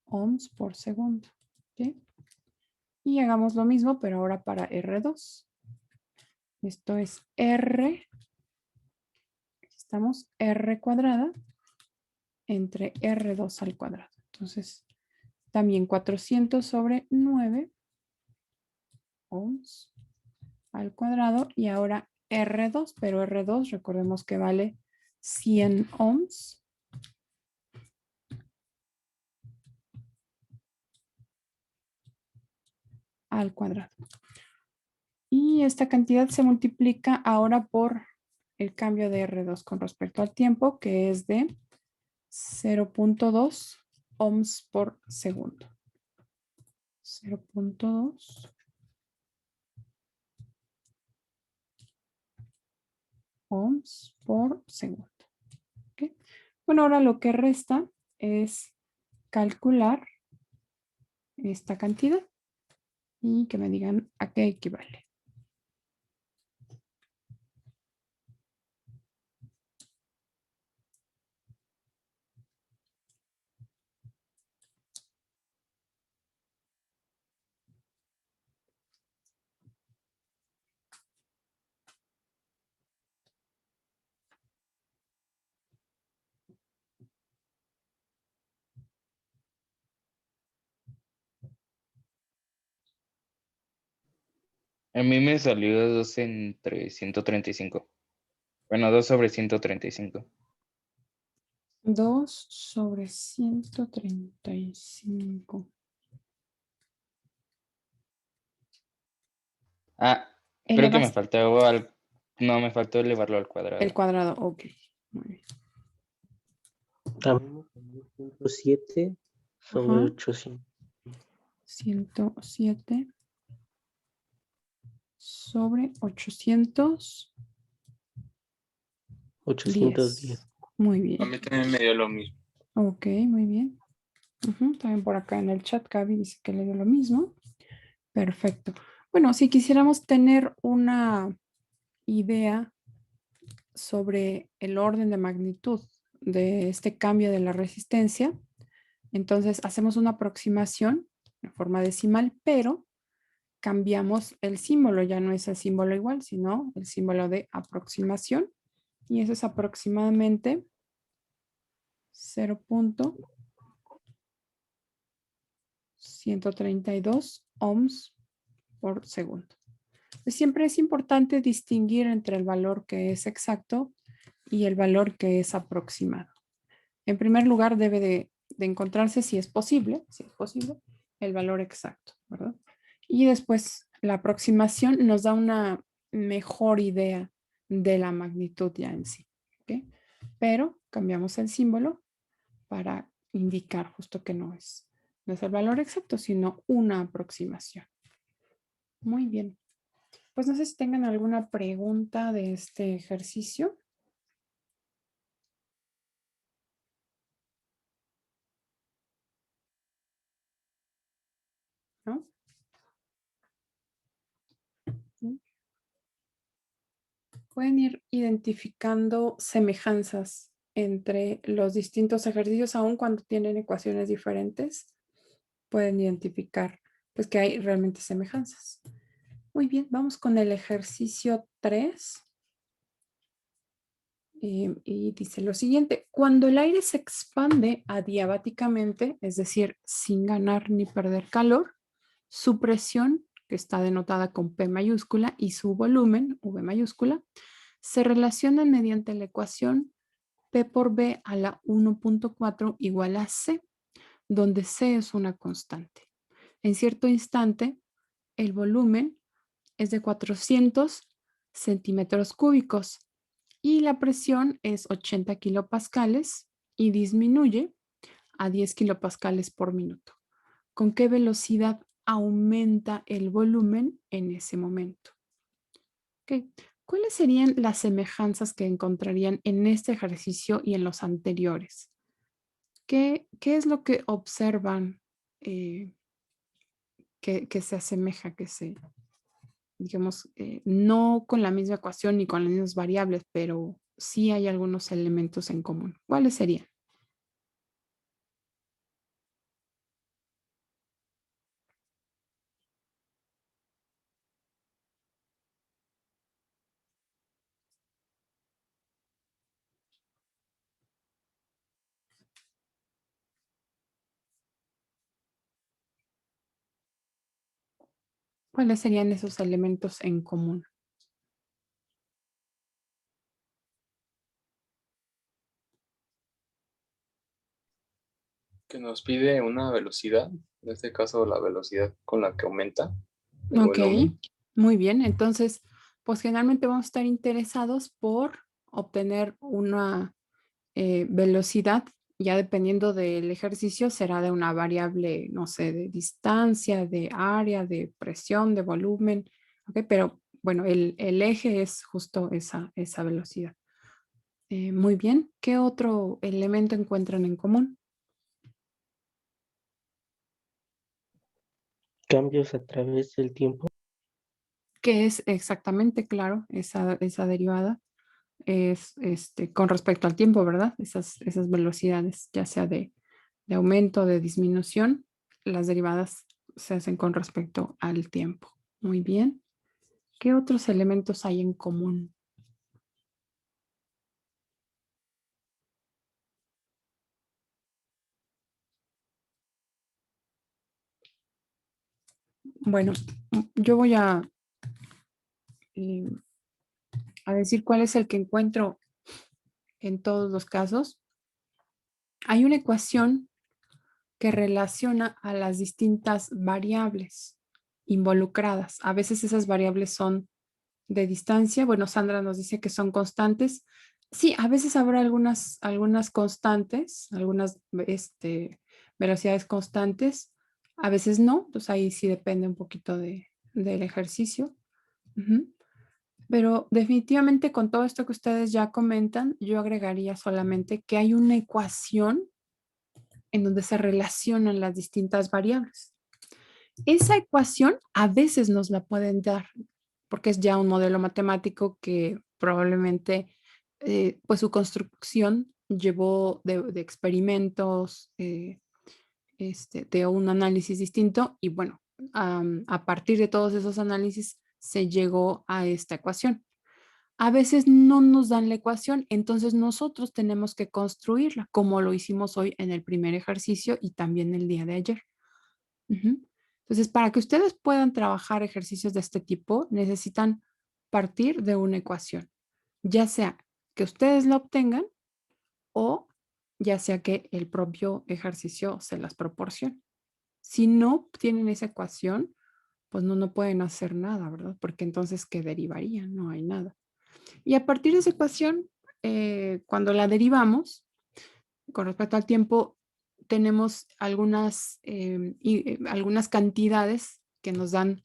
[SPEAKER 1] ohms por segundo. ¿Sí? Y hagamos lo mismo, pero ahora para R2. Esto es R. Aquí estamos, R cuadrada entre R2 al cuadrado. Entonces, también 400 sobre 9 ohms al cuadrado. Y ahora R2, pero R2 recordemos que vale 100 ohms. Al cuadrado. Y esta cantidad se multiplica ahora por el cambio de R2 con respecto al tiempo, que es de 0.2 ohms por segundo. 0.2 ohms por segundo. ¿Okay? Bueno, ahora lo que resta es calcular esta cantidad y que me digan a qué equivale.
[SPEAKER 2] A mí me salió 2 entre 135. Bueno, 2 sobre 135.
[SPEAKER 1] 2 sobre 135.
[SPEAKER 2] Ah, creo que me
[SPEAKER 1] Elevas
[SPEAKER 2] faltó no, me faltó elevarlo al
[SPEAKER 1] el
[SPEAKER 2] cuadrado.
[SPEAKER 1] cuadrado. Ok. Muy bien.
[SPEAKER 5] A mí me salió 107 sobre
[SPEAKER 1] Ajá.
[SPEAKER 5] 800.
[SPEAKER 1] 107 sobre 810.
[SPEAKER 5] 810.
[SPEAKER 1] Muy
[SPEAKER 3] A
[SPEAKER 1] bien.
[SPEAKER 3] mí también me dio lo mismo.
[SPEAKER 1] Ok, muy bien. Ujú, también por acá en el chat Gaby dice que le dio lo mismo. Perfecto. Bueno, si quisiéramos tener una idea sobre el orden de magnitud de este cambio de la resistencia, entonces hacemos una aproximación en forma decimal, pero cambiamos el símbolo, ya no es el símbolo igual, sino el símbolo de aproximación, y eso es aproximadamente 0.132 ohms por segundo. Siempre es importante distinguir entre el valor que es exacto y el valor que es aproximado. En primer lugar, debe de encontrarse, si es posible, el valor exacto, ¿verdad? Y después la aproximación nos da una mejor idea de la magnitud ya en sí, ¿ok? Pero cambiamos el símbolo para indicar justo que no es el valor exacto, sino una aproximación. Muy bien. Pues no sé si tengan alguna pregunta de este ejercicio. ¿No? ¿Sí? Pueden ir identificando semejanzas entre los distintos ejercicios, aun cuando tienen ecuaciones diferentes. Pueden identificar pues que hay realmente semejanzas. Muy bien, vamos con el ejercicio 3. Y dice lo siguiente: cuando el aire se expande adiabáticamente, es decir, sin ganar ni perder calor, su presión, que está denotada con P mayúscula, y su volumen, V mayúscula, se relacionan mediante la ecuación P por B a la 1.4 igual a C, donde C es una constante. En cierto instante, el volumen es de 400 centímetros cúbicos y la presión es 80 kilopascales y disminuye a 10 kilopascales por minuto. ¿Con qué velocidad aumenta el volumen en ese momento? Okay. ¿Cuáles serían las semejanzas que encontrarían en este ejercicio y en los anteriores? ¿Qué es lo que observan que se asemeja, digamos, no con la misma ecuación ni con las mismas variables, pero sí hay algunos elementos en común? ¿Cuáles serían? ¿Cuáles serían esos elementos en común?
[SPEAKER 3] Que nos pide una velocidad, en este caso la velocidad con la que aumenta el
[SPEAKER 1] Ok,
[SPEAKER 3] volumen.
[SPEAKER 1] muy bien. Entonces, pues generalmente vamos a estar interesados por obtener una velocidad, ya dependiendo del ejercicio, será de una variable, no sé, de distancia, de área, de presión, de volumen, ¿ok? Pero bueno, el eje es justo esa velocidad. Muy bien. ¿Qué otro elemento encuentran en común?
[SPEAKER 5] Cambios a través del tiempo.
[SPEAKER 1] ¿Qué es exactamente, claro, esa derivada? Es con respecto al tiempo, ¿verdad? Esas velocidades, ya sea de aumento o de disminución, las derivadas se hacen con respecto al tiempo. Muy bien. ¿Qué otros elementos hay en común? Bueno, yo voy a a decir cuál es el que encuentro en todos los casos. Hay una ecuación que relaciona a las distintas variables involucradas. A veces esas variables son de distancia. Bueno, Sandra nos dice que son constantes. Sí, a veces habrá algunas constantes, algunas velocidades constantes. A veces no, pues ahí sí depende un poquito del ejercicio. Pero definitivamente con todo esto que ustedes ya comentan, yo agregaría solamente que hay una ecuación en donde se relacionan las distintas variables. Esa ecuación a veces nos la pueden dar porque es ya un modelo matemático que probablemente pues su construcción llevó de experimentos, de un análisis distinto y bueno, a partir de todos esos análisis se llegó a esta ecuación. A veces no nos dan la ecuación, entonces nosotros tenemos que construirla, como lo hicimos hoy en el primer ejercicio y también el día de ayer. Entonces, para que ustedes puedan trabajar ejercicios de este tipo, necesitan partir de una ecuación, ya sea que ustedes la obtengan o ya sea que el propio ejercicio se las proporcione. Si no tienen esa ecuación, pues no pueden hacer nada, ¿verdad? Porque entonces, ¿qué derivaría? No hay nada. Y a partir de esa ecuación, cuando la derivamos, con respecto al tiempo, tenemos algunas cantidades que nos dan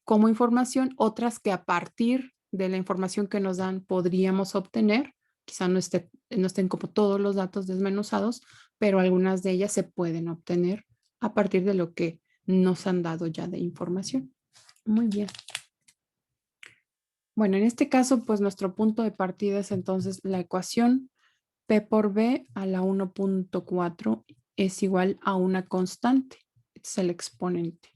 [SPEAKER 1] como información, otras que a partir de la información que nos dan podríamos obtener. Quizá no estén como todos los datos desmenuzados, pero algunas de ellas se pueden obtener a partir de lo que nos han dado ya de información. Muy bien. Bueno, en este caso, pues nuestro punto de partida es entonces la ecuación P por B a la 1.4 es igual a una constante. Es el exponente.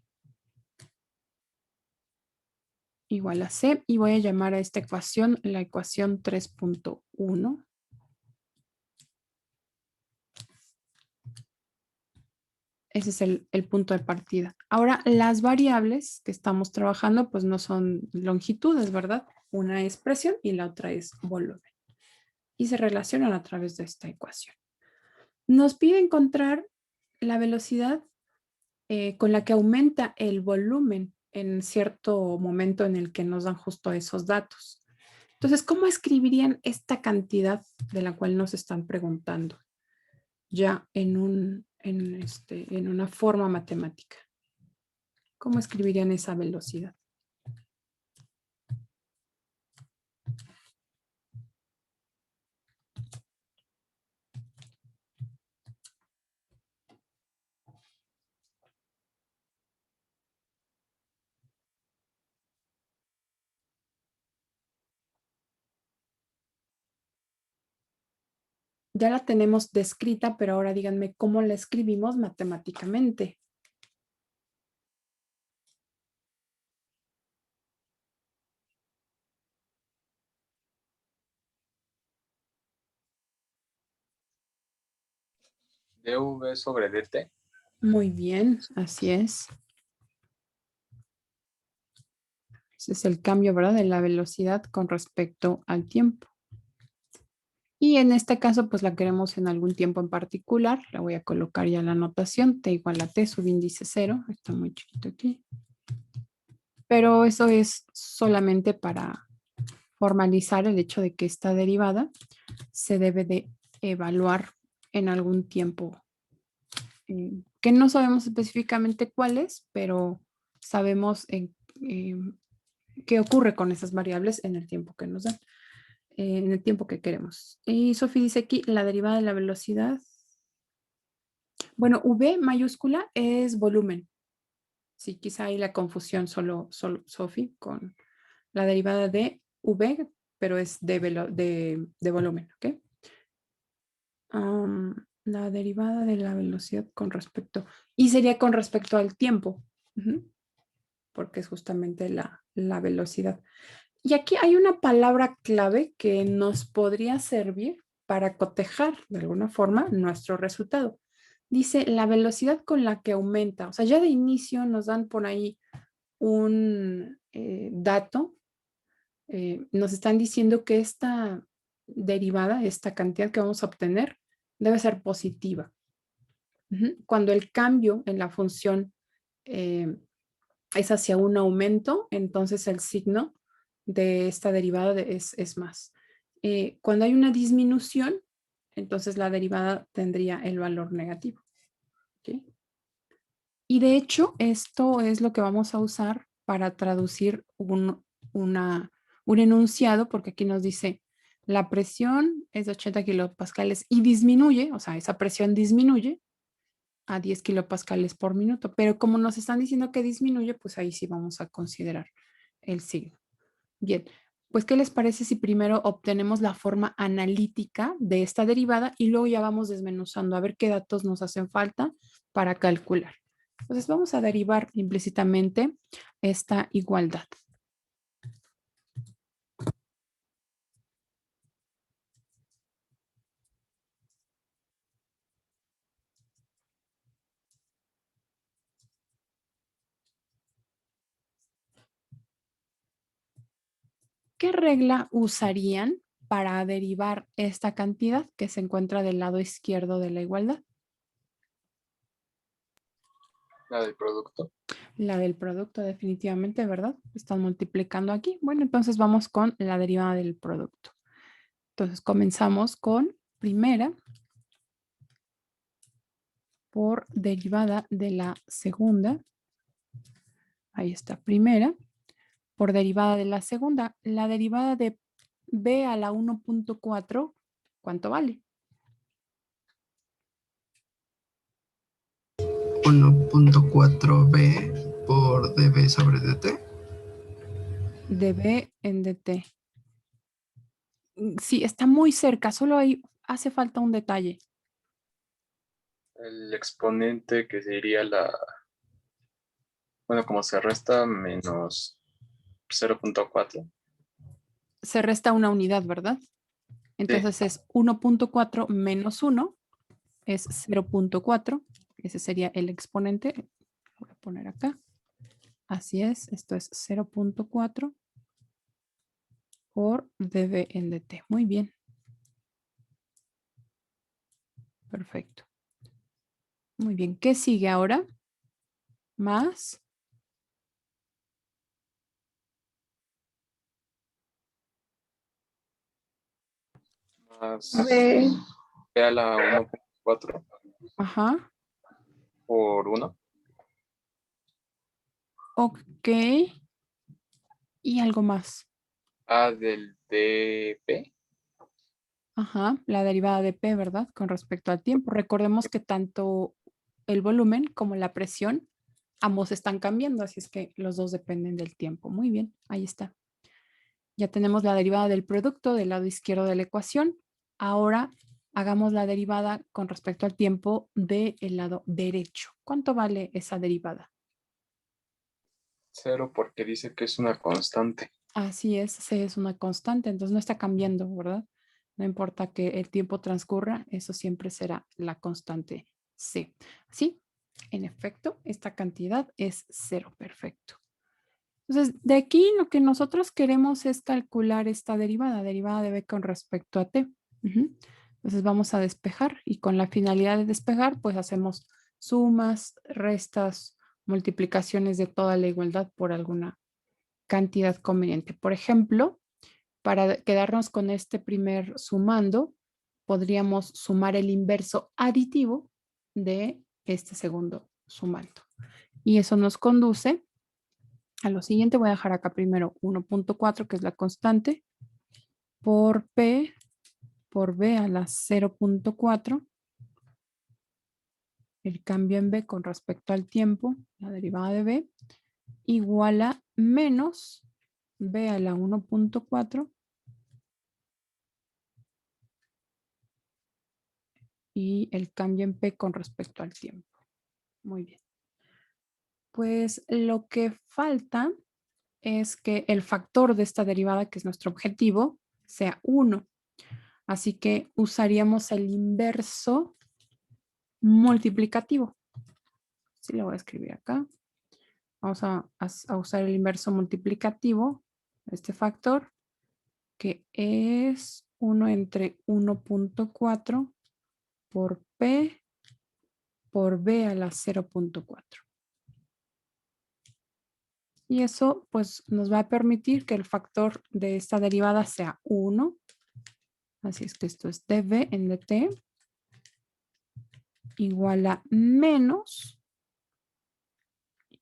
[SPEAKER 1] Igual a C. Y voy a llamar a esta ecuación la ecuación 3.1. Ese es el punto de partida. Ahora, las variables que estamos trabajando, pues no son longitudes, ¿verdad? Una es presión y la otra es volumen. Y se relacionan a través de esta ecuación. Nos pide encontrar la velocidad con la que aumenta el volumen en cierto momento en el que nos dan justo esos datos. Entonces, ¿cómo escribirían esta cantidad de la cual nos están preguntando? Ya en una forma matemática. ¿Cómo escribirían esa velocidad? Ya la tenemos descrita, pero ahora díganme cómo la escribimos matemáticamente.
[SPEAKER 3] dv sobre dt.
[SPEAKER 1] Muy bien, así es. Ese es el cambio, ¿verdad? De la velocidad con respecto al tiempo. Y en este caso, pues la queremos en algún tiempo en particular. La voy a colocar ya la anotación. T igual a T, subíndice 0. Está muy chiquito aquí. Pero eso es solamente para formalizar el hecho de que esta derivada se debe de evaluar en algún tiempo. Que no sabemos específicamente cuál es, pero sabemos qué ocurre con esas variables en el tiempo que nos dan. En el tiempo que queremos. Y Sofi dice aquí la derivada de la velocidad. Bueno, V mayúscula es volumen. Sí, quizá hay la confusión solo Sofi con la derivada de V, pero es de volumen, ¿ok? La derivada de la velocidad con respecto, y sería con respecto al tiempo, porque es justamente la velocidad. Y aquí hay una palabra clave que nos podría servir para cotejar de alguna forma nuestro resultado. Dice la velocidad con la que aumenta. O sea, ya de inicio nos dan por ahí un dato nos están diciendo que esta derivada, esta cantidad que vamos a obtener, debe ser positiva. Cuando el cambio en la función es hacia un aumento, entonces el signo de esta derivada es más. Cuando hay una disminución, entonces la derivada tendría el valor negativo. ¿Okay? Y de hecho, esto es lo que vamos a usar para traducir un enunciado, porque aquí nos dice, la presión es de 80 kilopascales y disminuye, o sea, esa presión disminuye a 10 kilopascales por minuto, pero como nos están diciendo que disminuye, pues ahí sí vamos a considerar el signo. Bien, pues ¿qué les parece si primero obtenemos la forma analítica de esta derivada y luego ya vamos desmenuzando a ver qué datos nos hacen falta para calcular? Entonces vamos a derivar implícitamente esta igualdad. ¿Qué regla usarían para derivar esta cantidad que se encuentra del lado izquierdo de la igualdad?
[SPEAKER 3] La del producto.
[SPEAKER 1] La del producto definitivamente, ¿verdad? Están multiplicando aquí. Bueno, entonces vamos con la derivada del producto. Entonces comenzamos con primera por derivada de la segunda. Ahí está, primera por derivada de la segunda. La derivada de b a la 1.4, ¿cuánto vale?
[SPEAKER 7] 1.4b por db sobre dt.
[SPEAKER 1] db en dt. Sí, está muy cerca, solo ahí hace falta un detalle.
[SPEAKER 3] El exponente que sería bueno, como se resta menos 0.4.
[SPEAKER 1] Se resta una unidad, ¿verdad? Entonces es 1.4 menos 1 es 0.4. Ese sería el exponente. Voy a poner acá. Así es, esto es 0.4 por dB en dt. Muy bien. Perfecto. Muy bien. ¿Qué sigue ahora? Más.
[SPEAKER 3] Más
[SPEAKER 8] B,
[SPEAKER 3] b a la 1.4
[SPEAKER 1] Ajá.
[SPEAKER 3] por 1.
[SPEAKER 1] Ok. Y algo más.
[SPEAKER 3] A del dp.
[SPEAKER 1] Ajá. La derivada de P, ¿verdad? Con respecto al tiempo. Recordemos que tanto el volumen como la presión, ambos están cambiando, así es que los dos dependen del tiempo. Muy bien. Ahí está. Ya tenemos la derivada del producto del lado izquierdo de la ecuación. Ahora hagamos la derivada con respecto al tiempo del lado derecho. ¿Cuánto vale esa derivada?
[SPEAKER 3] 0 porque dice que es una constante.
[SPEAKER 1] Así es, C es una constante, entonces no está cambiando, ¿verdad? No importa que el tiempo transcurra, eso siempre será la constante C. Sí, en efecto, esta cantidad es 0, perfecto. Entonces, de aquí lo que nosotros queremos es calcular esta derivada de B con respecto a T. Entonces vamos a despejar y con la finalidad de despejar, pues hacemos sumas, restas, multiplicaciones de toda la igualdad por alguna cantidad conveniente. Por ejemplo, para quedarnos con este primer sumando, podríamos sumar el inverso aditivo de este segundo sumando. Y eso nos conduce a lo siguiente. Voy a dejar acá primero 1.4, que es la constante, por P por B a la 0.4. El cambio en B con respecto al tiempo, la derivada de B, igual a menos B a la 1.4 y el cambio en P con respecto al tiempo. Muy bien. Pues lo que falta es que el factor de esta derivada, que es nuestro objetivo, sea 1. Así que usaríamos el inverso multiplicativo. Sí, lo voy a escribir acá. Vamos a usar el inverso multiplicativo, este factor, que es 1 entre 1.4 por P por B a la 0.4. Y eso pues nos va a permitir que el factor de esta derivada sea 1. Así es que esto es dv en dt igual a menos,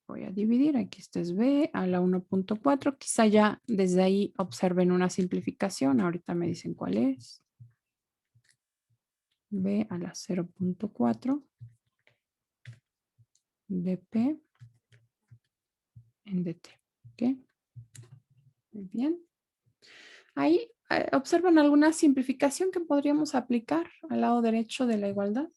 [SPEAKER 1] voy a dividir, aquí esto es b a la 1.4. Quizá ya desde ahí observen una simplificación, ahorita me dicen cuál es. B a la 0.4 dp en dt. ¿Ok? Muy bien. Ahí observan alguna simplificación que podríamos aplicar al lado derecho de la igualdad.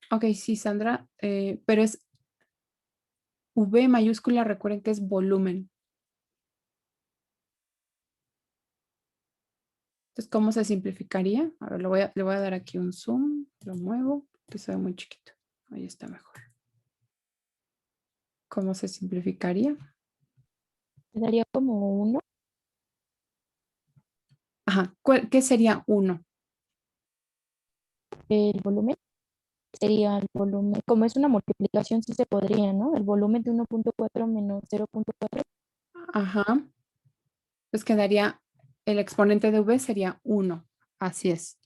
[SPEAKER 1] Ok, sí, Sandra, pero es V mayúscula, recuerden que es volumen. Entonces, ¿cómo se simplificaría? A ver, le voy a dar aquí un zoom, lo muevo, que se ve muy chiquito. Ahí está mejor. ¿Cómo se simplificaría?
[SPEAKER 4] Quedaría como 1.
[SPEAKER 1] Ajá, ¿qué sería 1?
[SPEAKER 4] El volumen sería el volumen, como es una multiplicación, sí se podría, ¿no? El volumen de 1.4 menos 0.4.
[SPEAKER 1] Ajá. Pues quedaría, el exponente de V sería 1. Así es.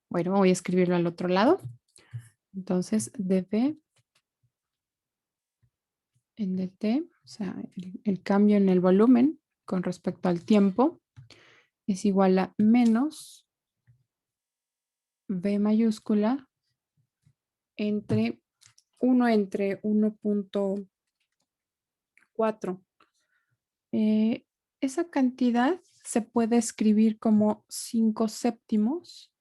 [SPEAKER 1] Bueno, voy a escribirlo al otro lado. Entonces, dv en dt, o sea, el cambio en el volumen con respecto al tiempo es igual a menos V mayúscula entre 1 entre 1.4. Esa cantidad se puede escribir como 5 séptimos.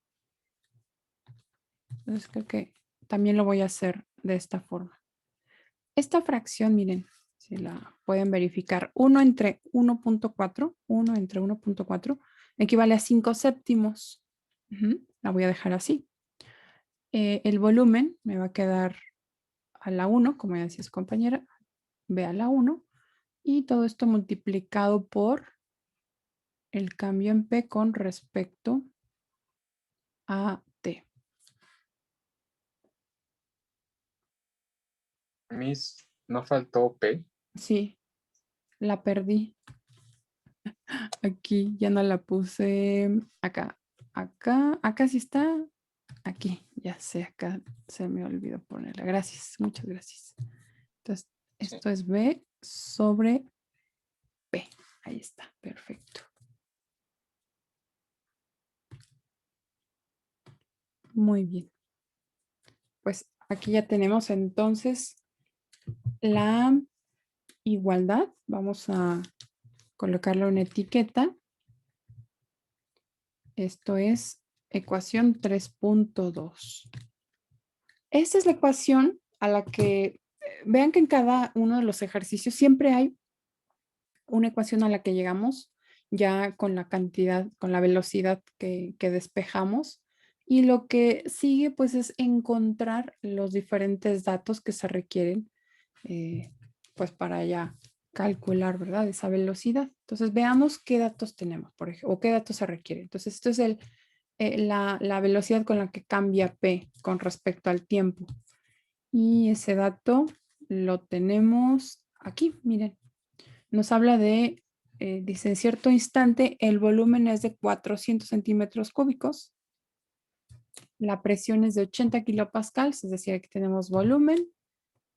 [SPEAKER 1] Entonces creo que también lo voy a hacer de esta forma. Esta fracción, miren, si la pueden verificar, 1 entre 1.4, 1 entre 1.4 equivale a 5 séptimos. La voy a dejar así. El volumen me va a quedar a la 1, como ya decía su compañera, B a la 1, y todo esto multiplicado por el cambio en P con respecto a T.
[SPEAKER 3] Miss, ¿no faltó P?
[SPEAKER 1] Sí, la perdí. Aquí ya no la puse. Acá, acá sí está. Aquí, ya sé, acá se me olvidó ponerla. Gracias, muchas gracias. Entonces, esto es B sobre P. Ahí está, perfecto. Muy bien. Pues aquí ya tenemos entonces la igualdad. Vamos a colocarle una etiqueta. Esto es ecuación 3.2. Esta es la ecuación a la que, vean que en cada uno de los ejercicios siempre hay una ecuación a la que llegamos ya con la cantidad, con la velocidad que despejamos. Y lo que sigue pues es encontrar los diferentes datos que se requieren pues para ya calcular, ¿verdad? Esa velocidad. Entonces veamos qué datos tenemos, por ejemplo, o qué datos se requieren. Entonces esto es la velocidad con la que cambia P con respecto al tiempo. Y ese dato lo tenemos aquí, miren. Nos habla de, dice, en cierto instante el volumen es de 400 centímetros cúbicos. La presión es de 80 kilopascales, es decir, aquí tenemos volumen,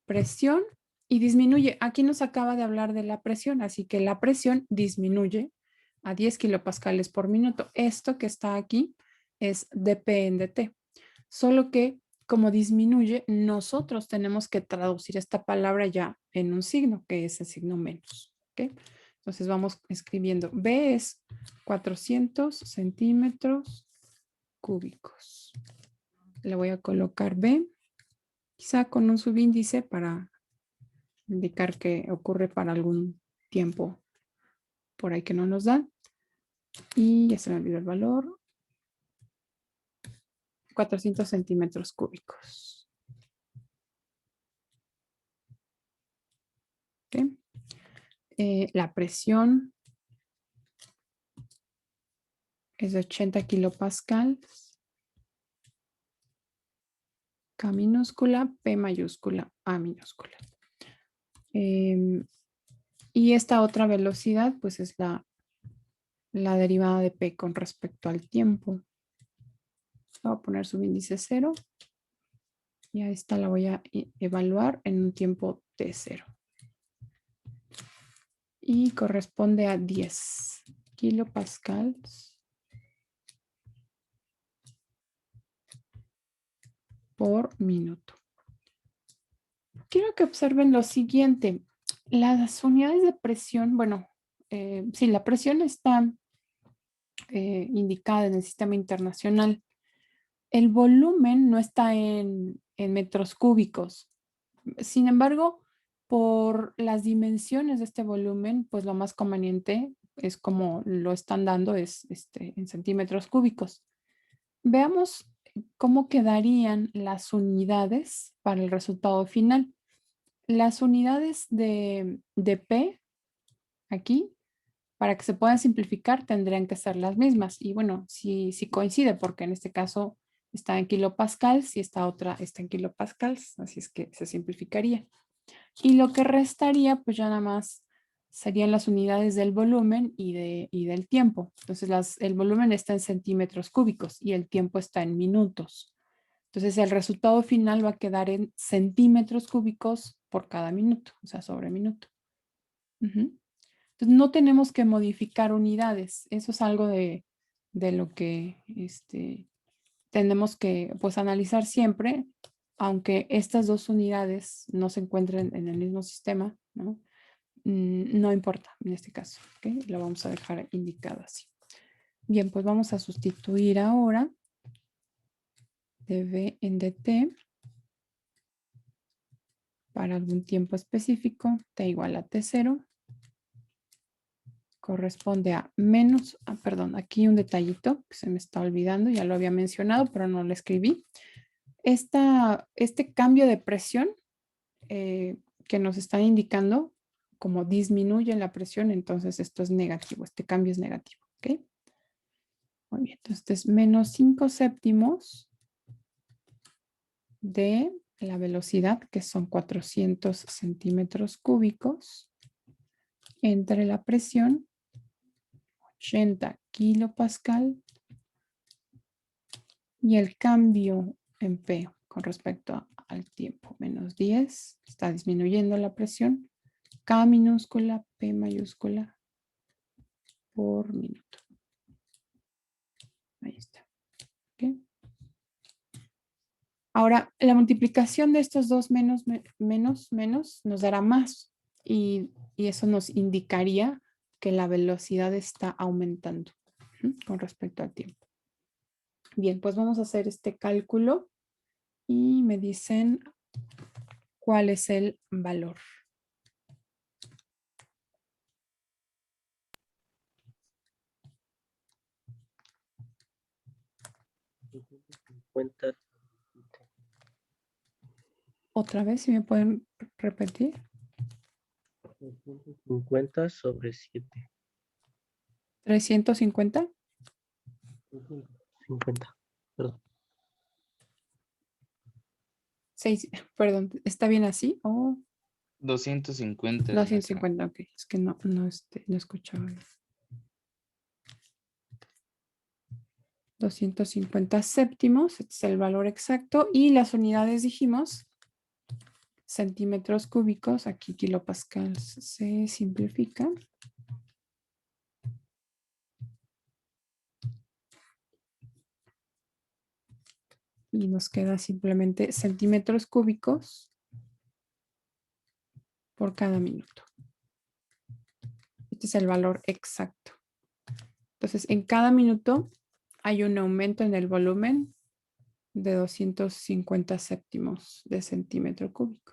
[SPEAKER 1] presión y disminuye. Aquí nos acaba de hablar de la presión, así que la presión disminuye a 10 kilopascales por minuto. Esto que está aquí es dP en dt. Solo que como disminuye, nosotros tenemos que traducir esta palabra ya en un signo, que es el signo menos. ¿Okay? Entonces vamos escribiendo. B es 400 centímetros cúbicos. Le voy a colocar B, quizá con un subíndice para indicar que ocurre para algún tiempo por ahí que no nos dan. Y ya se me olvidó el valor. 400 centímetros cúbicos. La presión es de 80 kilopascales. K minúscula, P mayúscula, A minúscula. Y esta otra velocidad, pues es la derivada de P con respecto al tiempo. Voy a poner su índice 0. Y a esta la voy a evaluar en un tiempo T0. Y corresponde a 10 kilopascales por minuto. Quiero que observen lo siguiente. Las unidades de presión, bueno, sí, la presión está indicada en el sistema internacional. El volumen no está en metros cúbicos. Sin embargo, por las dimensiones de este volumen, pues lo más conveniente es como lo están dando, es en centímetros cúbicos. Veamos cómo quedarían las unidades para el resultado final. Las unidades de P aquí, para que se puedan simplificar, tendrían que ser las mismas. Y bueno, sí coincide, porque en este caso está en kilopascales y esta otra está en kilopascales, así es que se simplificaría. Y lo que restaría, pues ya nada más serían las unidades del volumen y del tiempo. Entonces el volumen está en centímetros cúbicos y el tiempo está en minutos. Entonces el resultado final va a quedar en centímetros cúbicos por cada minuto, o sea, sobre minuto. Entonces no tenemos que modificar unidades. Eso es algo de lo que tenemos que pues analizar siempre, aunque estas dos unidades no se encuentren en el mismo sistema, ¿no? No importa en este caso, ¿ok? Lo vamos a dejar indicado así. Bien, pues vamos a sustituir ahora dv en dt para algún tiempo específico, t igual a t0, corresponde a menos, perdón, aquí un detallito que se me está olvidando, ya lo había mencionado, pero no lo escribí. Este cambio de presión que nos están indicando, como disminuye la presión, entonces esto es negativo, este cambio es negativo, ¿ok? Muy bien, entonces menos 5 séptimos de la velocidad, que son 400 centímetros cúbicos, entre la presión, 80 kilopascal, y el cambio en P con respecto al tiempo, menos 10, está disminuyendo la presión, K minúscula, P mayúscula, por minuto. Ahí está. ¿Okay? Ahora, la multiplicación de estos dos menos nos dará más, y eso nos indicaría que la velocidad está aumentando con respecto al tiempo. Bien, pues vamos a hacer este cálculo y me dicen cuál es el valor. Otra vez, si me pueden repetir.
[SPEAKER 5] 50 sobre 7.
[SPEAKER 1] 350.
[SPEAKER 5] 50, perdón.
[SPEAKER 1] 6, perdón, ¿está bien así? Oh,
[SPEAKER 2] 250.
[SPEAKER 1] 250, ok. Es que no escuchaba bien. 250 séptimos, este es el valor exacto. Y las unidades dijimos, centímetros cúbicos, aquí kilopascales se simplifica. Y nos queda simplemente centímetros cúbicos por cada minuto. Este es el valor exacto. Entonces, en cada minuto hay un aumento en el volumen de 250 séptimos de centímetro cúbico.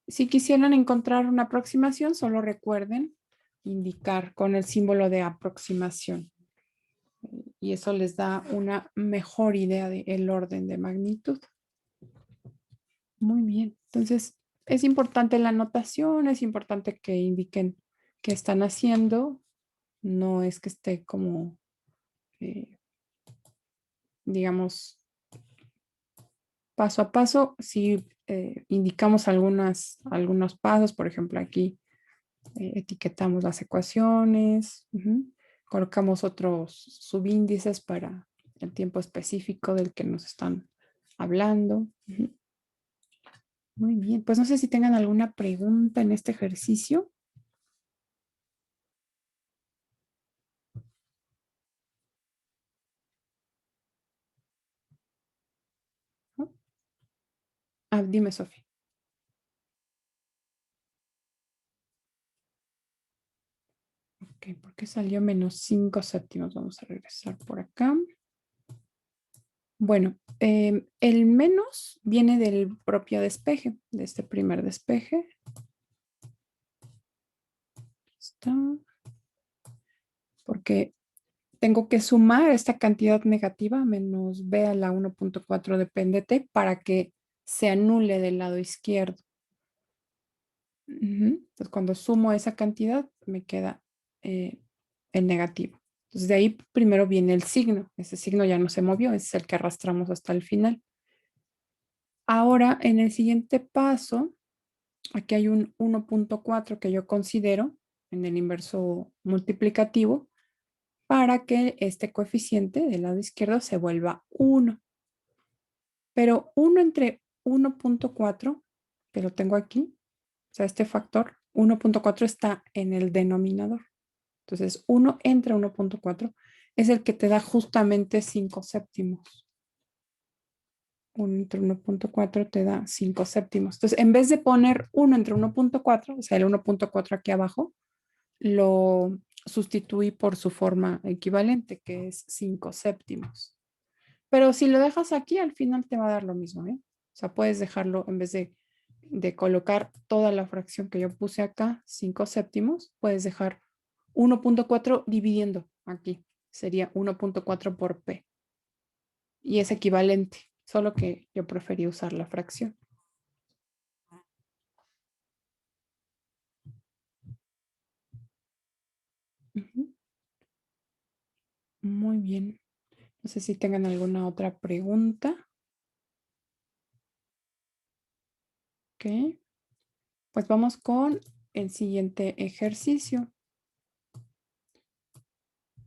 [SPEAKER 1] Si quisieran encontrar una aproximación, solo recuerden indicar con el símbolo de aproximación. Y eso les da una mejor idea del orden de magnitud. Muy bien. Entonces, Es importante la anotación, es importante que indiquen qué están haciendo. No es que esté como, digamos, paso a paso. Si indicamos algunos pasos, por ejemplo, aquí etiquetamos las ecuaciones, colocamos otros subíndices para el tiempo específico del que nos están hablando. Muy bien, pues no sé si tengan alguna pregunta en este ejercicio. ¿No? Dime, Sofía. Ok, ¿por qué salió menos 5 séptimos? Vamos a regresar por acá. Bueno, el menos viene del propio despeje, de este primer despeje. Está. Porque tengo que sumar esta cantidad negativa menos b a la 1.4 de PNDT para que se anule del lado izquierdo. Entonces, cuando sumo esa cantidad, me queda el negativo. Entonces, de ahí primero viene el signo. Ese signo ya no se movió, es el que arrastramos hasta el final. Ahora, en el siguiente paso, aquí hay un 1.4 que yo considero en el inverso multiplicativo para que este coeficiente del lado izquierdo se vuelva 1. Pero 1 entre 1.4, que lo tengo aquí, o sea, este factor 1.4 está en el denominador. Entonces, 1 entre 1.4 es el que te da justamente 5 séptimos. 1 entre 1.4 te da 5 séptimos. Entonces, en vez de poner 1 entre 1.4, o sea, el 1.4 aquí abajo, lo sustituí por su forma equivalente, que es 5 séptimos. Pero si lo dejas aquí, al final te va a dar lo mismo, ¿eh? O sea, puedes dejarlo, en vez de colocar toda la fracción que yo puse acá, 5 séptimos, puedes dejar 1.4 dividiendo aquí. Sería 1.4 por P. Y es equivalente, solo que yo preferí usar la fracción. Muy bien. No sé si tengan alguna otra pregunta. Ok. Pues vamos con el siguiente ejercicio.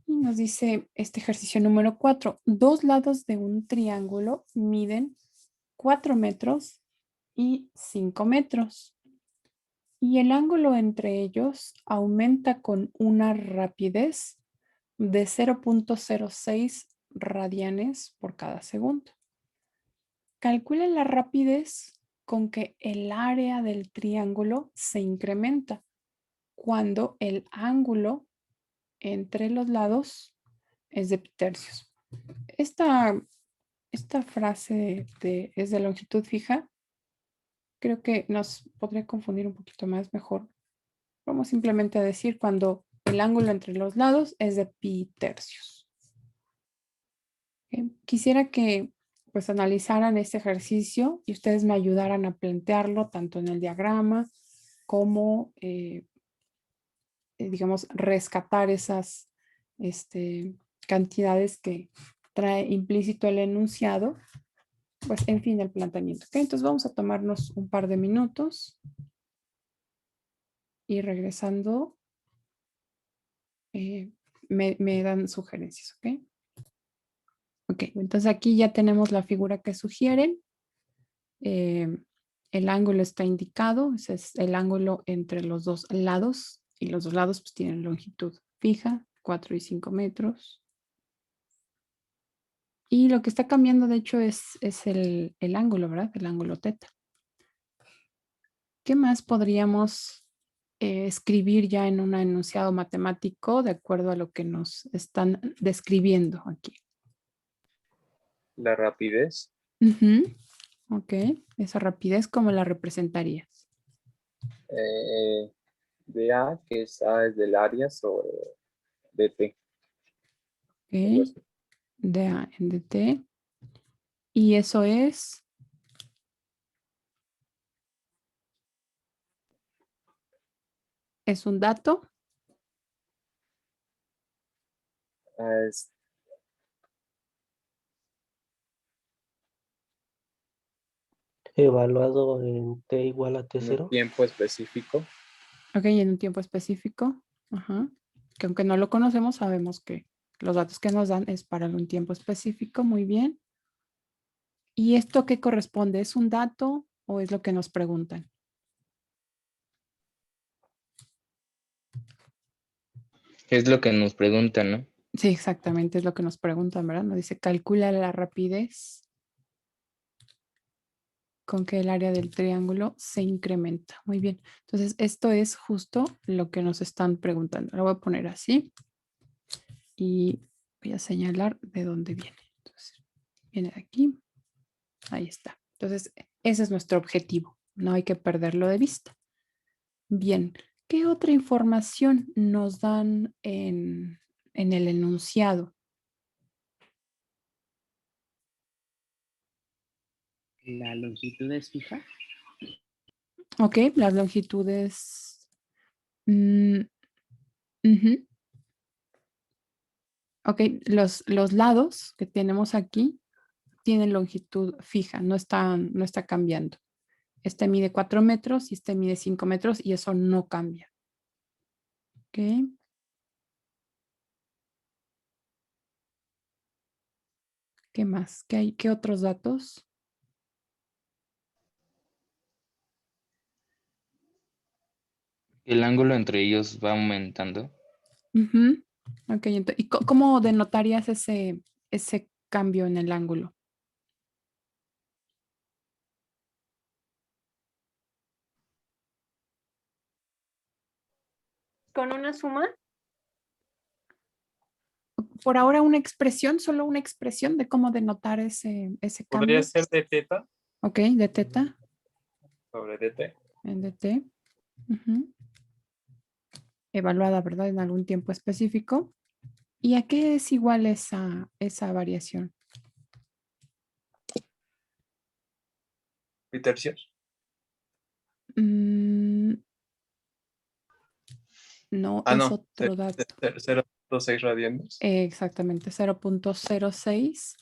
[SPEAKER 1] Y nos dice este ejercicio número 4. Dos lados de un triángulo miden 4 metros y 5 metros. Y el ángulo entre ellos aumenta con una rapidez de 0.06 radianes por cada segundo. Calcule la rapidez con que el área del triángulo se incrementa cuando el ángulo entre los lados es de tercios. Esta frase es de longitud fija. Creo que nos podría confundir un poquito más mejor. Vamos simplemente a decir cuando el ángulo entre los lados es de pi tercios. Quisiera que pues analizaran este ejercicio y ustedes me ayudaran a plantearlo tanto en el diagrama como, digamos, rescatar esas cantidades que trae implícito el enunciado, pues en fin, el planteamiento. ¿Okay? Entonces vamos a tomarnos un par de minutos y regresando me dan sugerencias, ¿ok? Ok, entonces aquí ya tenemos la figura que sugieren. El ángulo está indicado, ese es el ángulo entre los dos lados y los dos lados pues tienen longitud fija, 4 y 5 metros. Y lo que está cambiando de hecho es el ángulo, ¿verdad? El ángulo teta. ¿Qué más podríamos escribir ya en un enunciado matemático de acuerdo a lo que nos están describiendo aquí?
[SPEAKER 3] La rapidez.
[SPEAKER 1] Ok, esa rapidez, ¿cómo la representarías?
[SPEAKER 3] dA, que es A es del área sobre dt.
[SPEAKER 1] Ok, dA en dt. Y eso es ¿Es un dato?
[SPEAKER 3] Es
[SPEAKER 5] Evaluado en t igual a
[SPEAKER 3] en un
[SPEAKER 5] t0.
[SPEAKER 3] tiempo específico.
[SPEAKER 1] Ok, en un tiempo específico. Ajá. Que aunque no lo conocemos, sabemos que los datos que nos dan es para un tiempo específico. Muy bien. ¿Y esto qué corresponde? ¿Es un dato o es lo que nos preguntan?
[SPEAKER 2] Es lo que nos preguntan, ¿no?
[SPEAKER 1] Sí, exactamente, es lo que nos preguntan, ¿verdad? Nos dice, calcula la rapidez con que el área del triángulo se incrementa. Muy bien. Entonces, esto es justo lo que nos están preguntando. Lo voy a poner así y voy a señalar de dónde viene. Entonces, viene de aquí. Ahí está. Entonces, ese es nuestro objetivo. No hay que perderlo de vista. Bien, ¿qué otra información nos dan en el enunciado?
[SPEAKER 8] ¿La longitud es fija?
[SPEAKER 1] Ok, las longitudes. Ujú. Ok, los lados que tenemos aquí tienen longitud fija, no está cambiando. Este mide 4 metros y este mide 5 metros y eso no cambia. Ok. ¿Qué más? ¿Qué hay? ¿Qué otros datos?
[SPEAKER 2] El ángulo entre ellos va aumentando.
[SPEAKER 1] Ujú. Ok, ¿y cómo denotarías ese cambio en el ángulo?
[SPEAKER 9] ¿Con una suma?
[SPEAKER 1] Por ahora una expresión, solo una expresión de cómo denotar ese
[SPEAKER 3] Podría
[SPEAKER 1] cambio.
[SPEAKER 3] ser de teta
[SPEAKER 1] Ok, de teta
[SPEAKER 3] sobre dt.
[SPEAKER 1] en dt. Ujú. Evaluada, ¿verdad? En algún tiempo específico. ¿Y a qué es igual esa variación?
[SPEAKER 3] ¿Y tercios?
[SPEAKER 1] Mm, no,
[SPEAKER 3] Ah,
[SPEAKER 1] es
[SPEAKER 3] no.
[SPEAKER 1] otro dato.
[SPEAKER 3] 0.6 radianes.
[SPEAKER 1] Exactamente, 0.06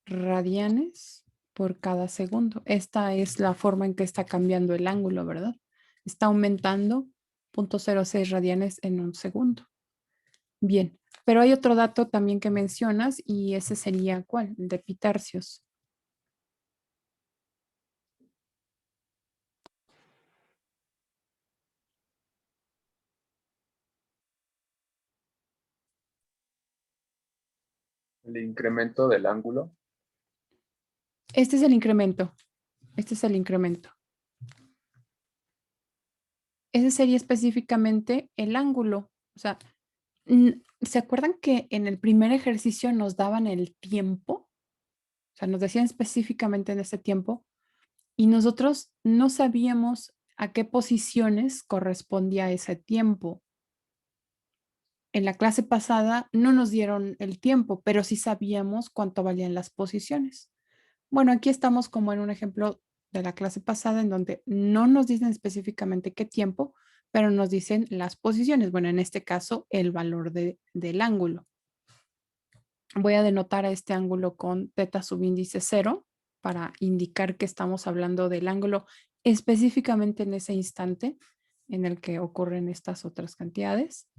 [SPEAKER 1] radianes por cada segundo. Esta es la forma en que está cambiando el ángulo, ¿verdad? Está aumentando 0.06 radianes en un segundo. Bien, pero hay otro dato también que mencionas y ese sería ¿cuál? El de pitercios.
[SPEAKER 3] El incremento del ángulo.
[SPEAKER 1] Este es el incremento. Este es el incremento. Ese sería específicamente el ángulo. O sea, ¿se acuerdan que en el primer ejercicio nos daban el tiempo? O sea, nos decían específicamente en ese tiempo y nosotros no sabíamos a qué posiciones correspondía ese tiempo. En la clase pasada no nos dieron el tiempo, pero sí sabíamos cuánto valían las posiciones. Bueno, aquí estamos como en un ejemplo de la clase pasada en donde no nos dicen específicamente qué tiempo, pero nos dicen las posiciones. Bueno, en este caso, el valor del ángulo. Voy a denotar a este ángulo con teta subíndice 0 para indicar que estamos hablando del ángulo específicamente en ese instante en el que ocurren estas otras cantidades.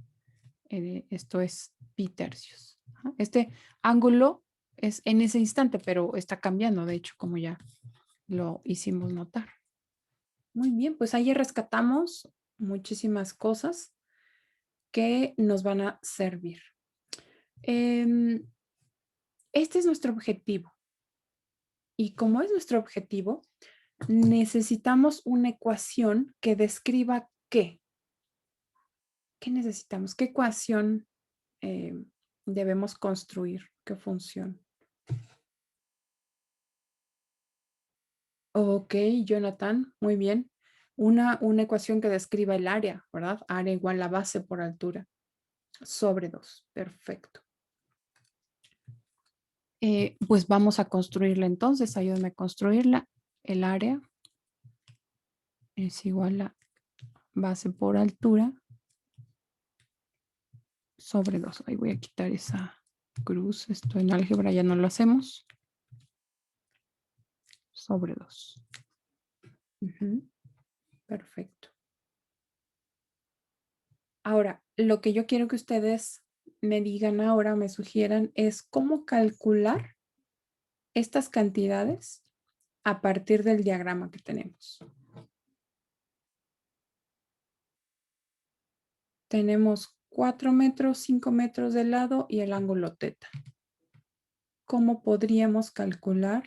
[SPEAKER 1] Esto es pi tercios. Este ángulo es en ese instante, pero está cambiando, de hecho, como ya lo hicimos notar. Muy bien, pues ahí rescatamos muchísimas cosas que nos van a servir. Este es nuestro objetivo. Y como es nuestro objetivo, necesitamos una ecuación que describa qué. ¿Qué necesitamos? ¿Qué ecuación debemos construir? ¿Qué función? Ok, Jonathan, muy bien. Una ecuación que describa el área, ¿verdad? Área igual a base por altura sobre 2. Perfecto. Pues vamos a construirla entonces. Ayúdame a construirla. El área es igual a base por altura sobre 2. Ahí voy a quitar esa cruz. Esto en álgebra ya no lo hacemos. Sobre 2. Perfecto. Ahora, lo que yo quiero que ustedes me digan ahora, me sugieran, es cómo calcular estas cantidades a partir del diagrama que tenemos. Tenemos 4 metros, 5 metros de lado y el ángulo teta. ¿Cómo podríamos calcular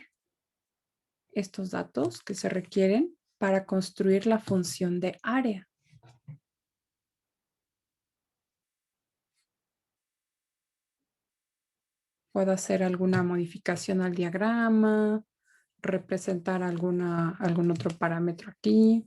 [SPEAKER 1] estos datos que se requieren para construir la función de área? Puedo hacer alguna modificación al diagrama, representar algún otro parámetro aquí.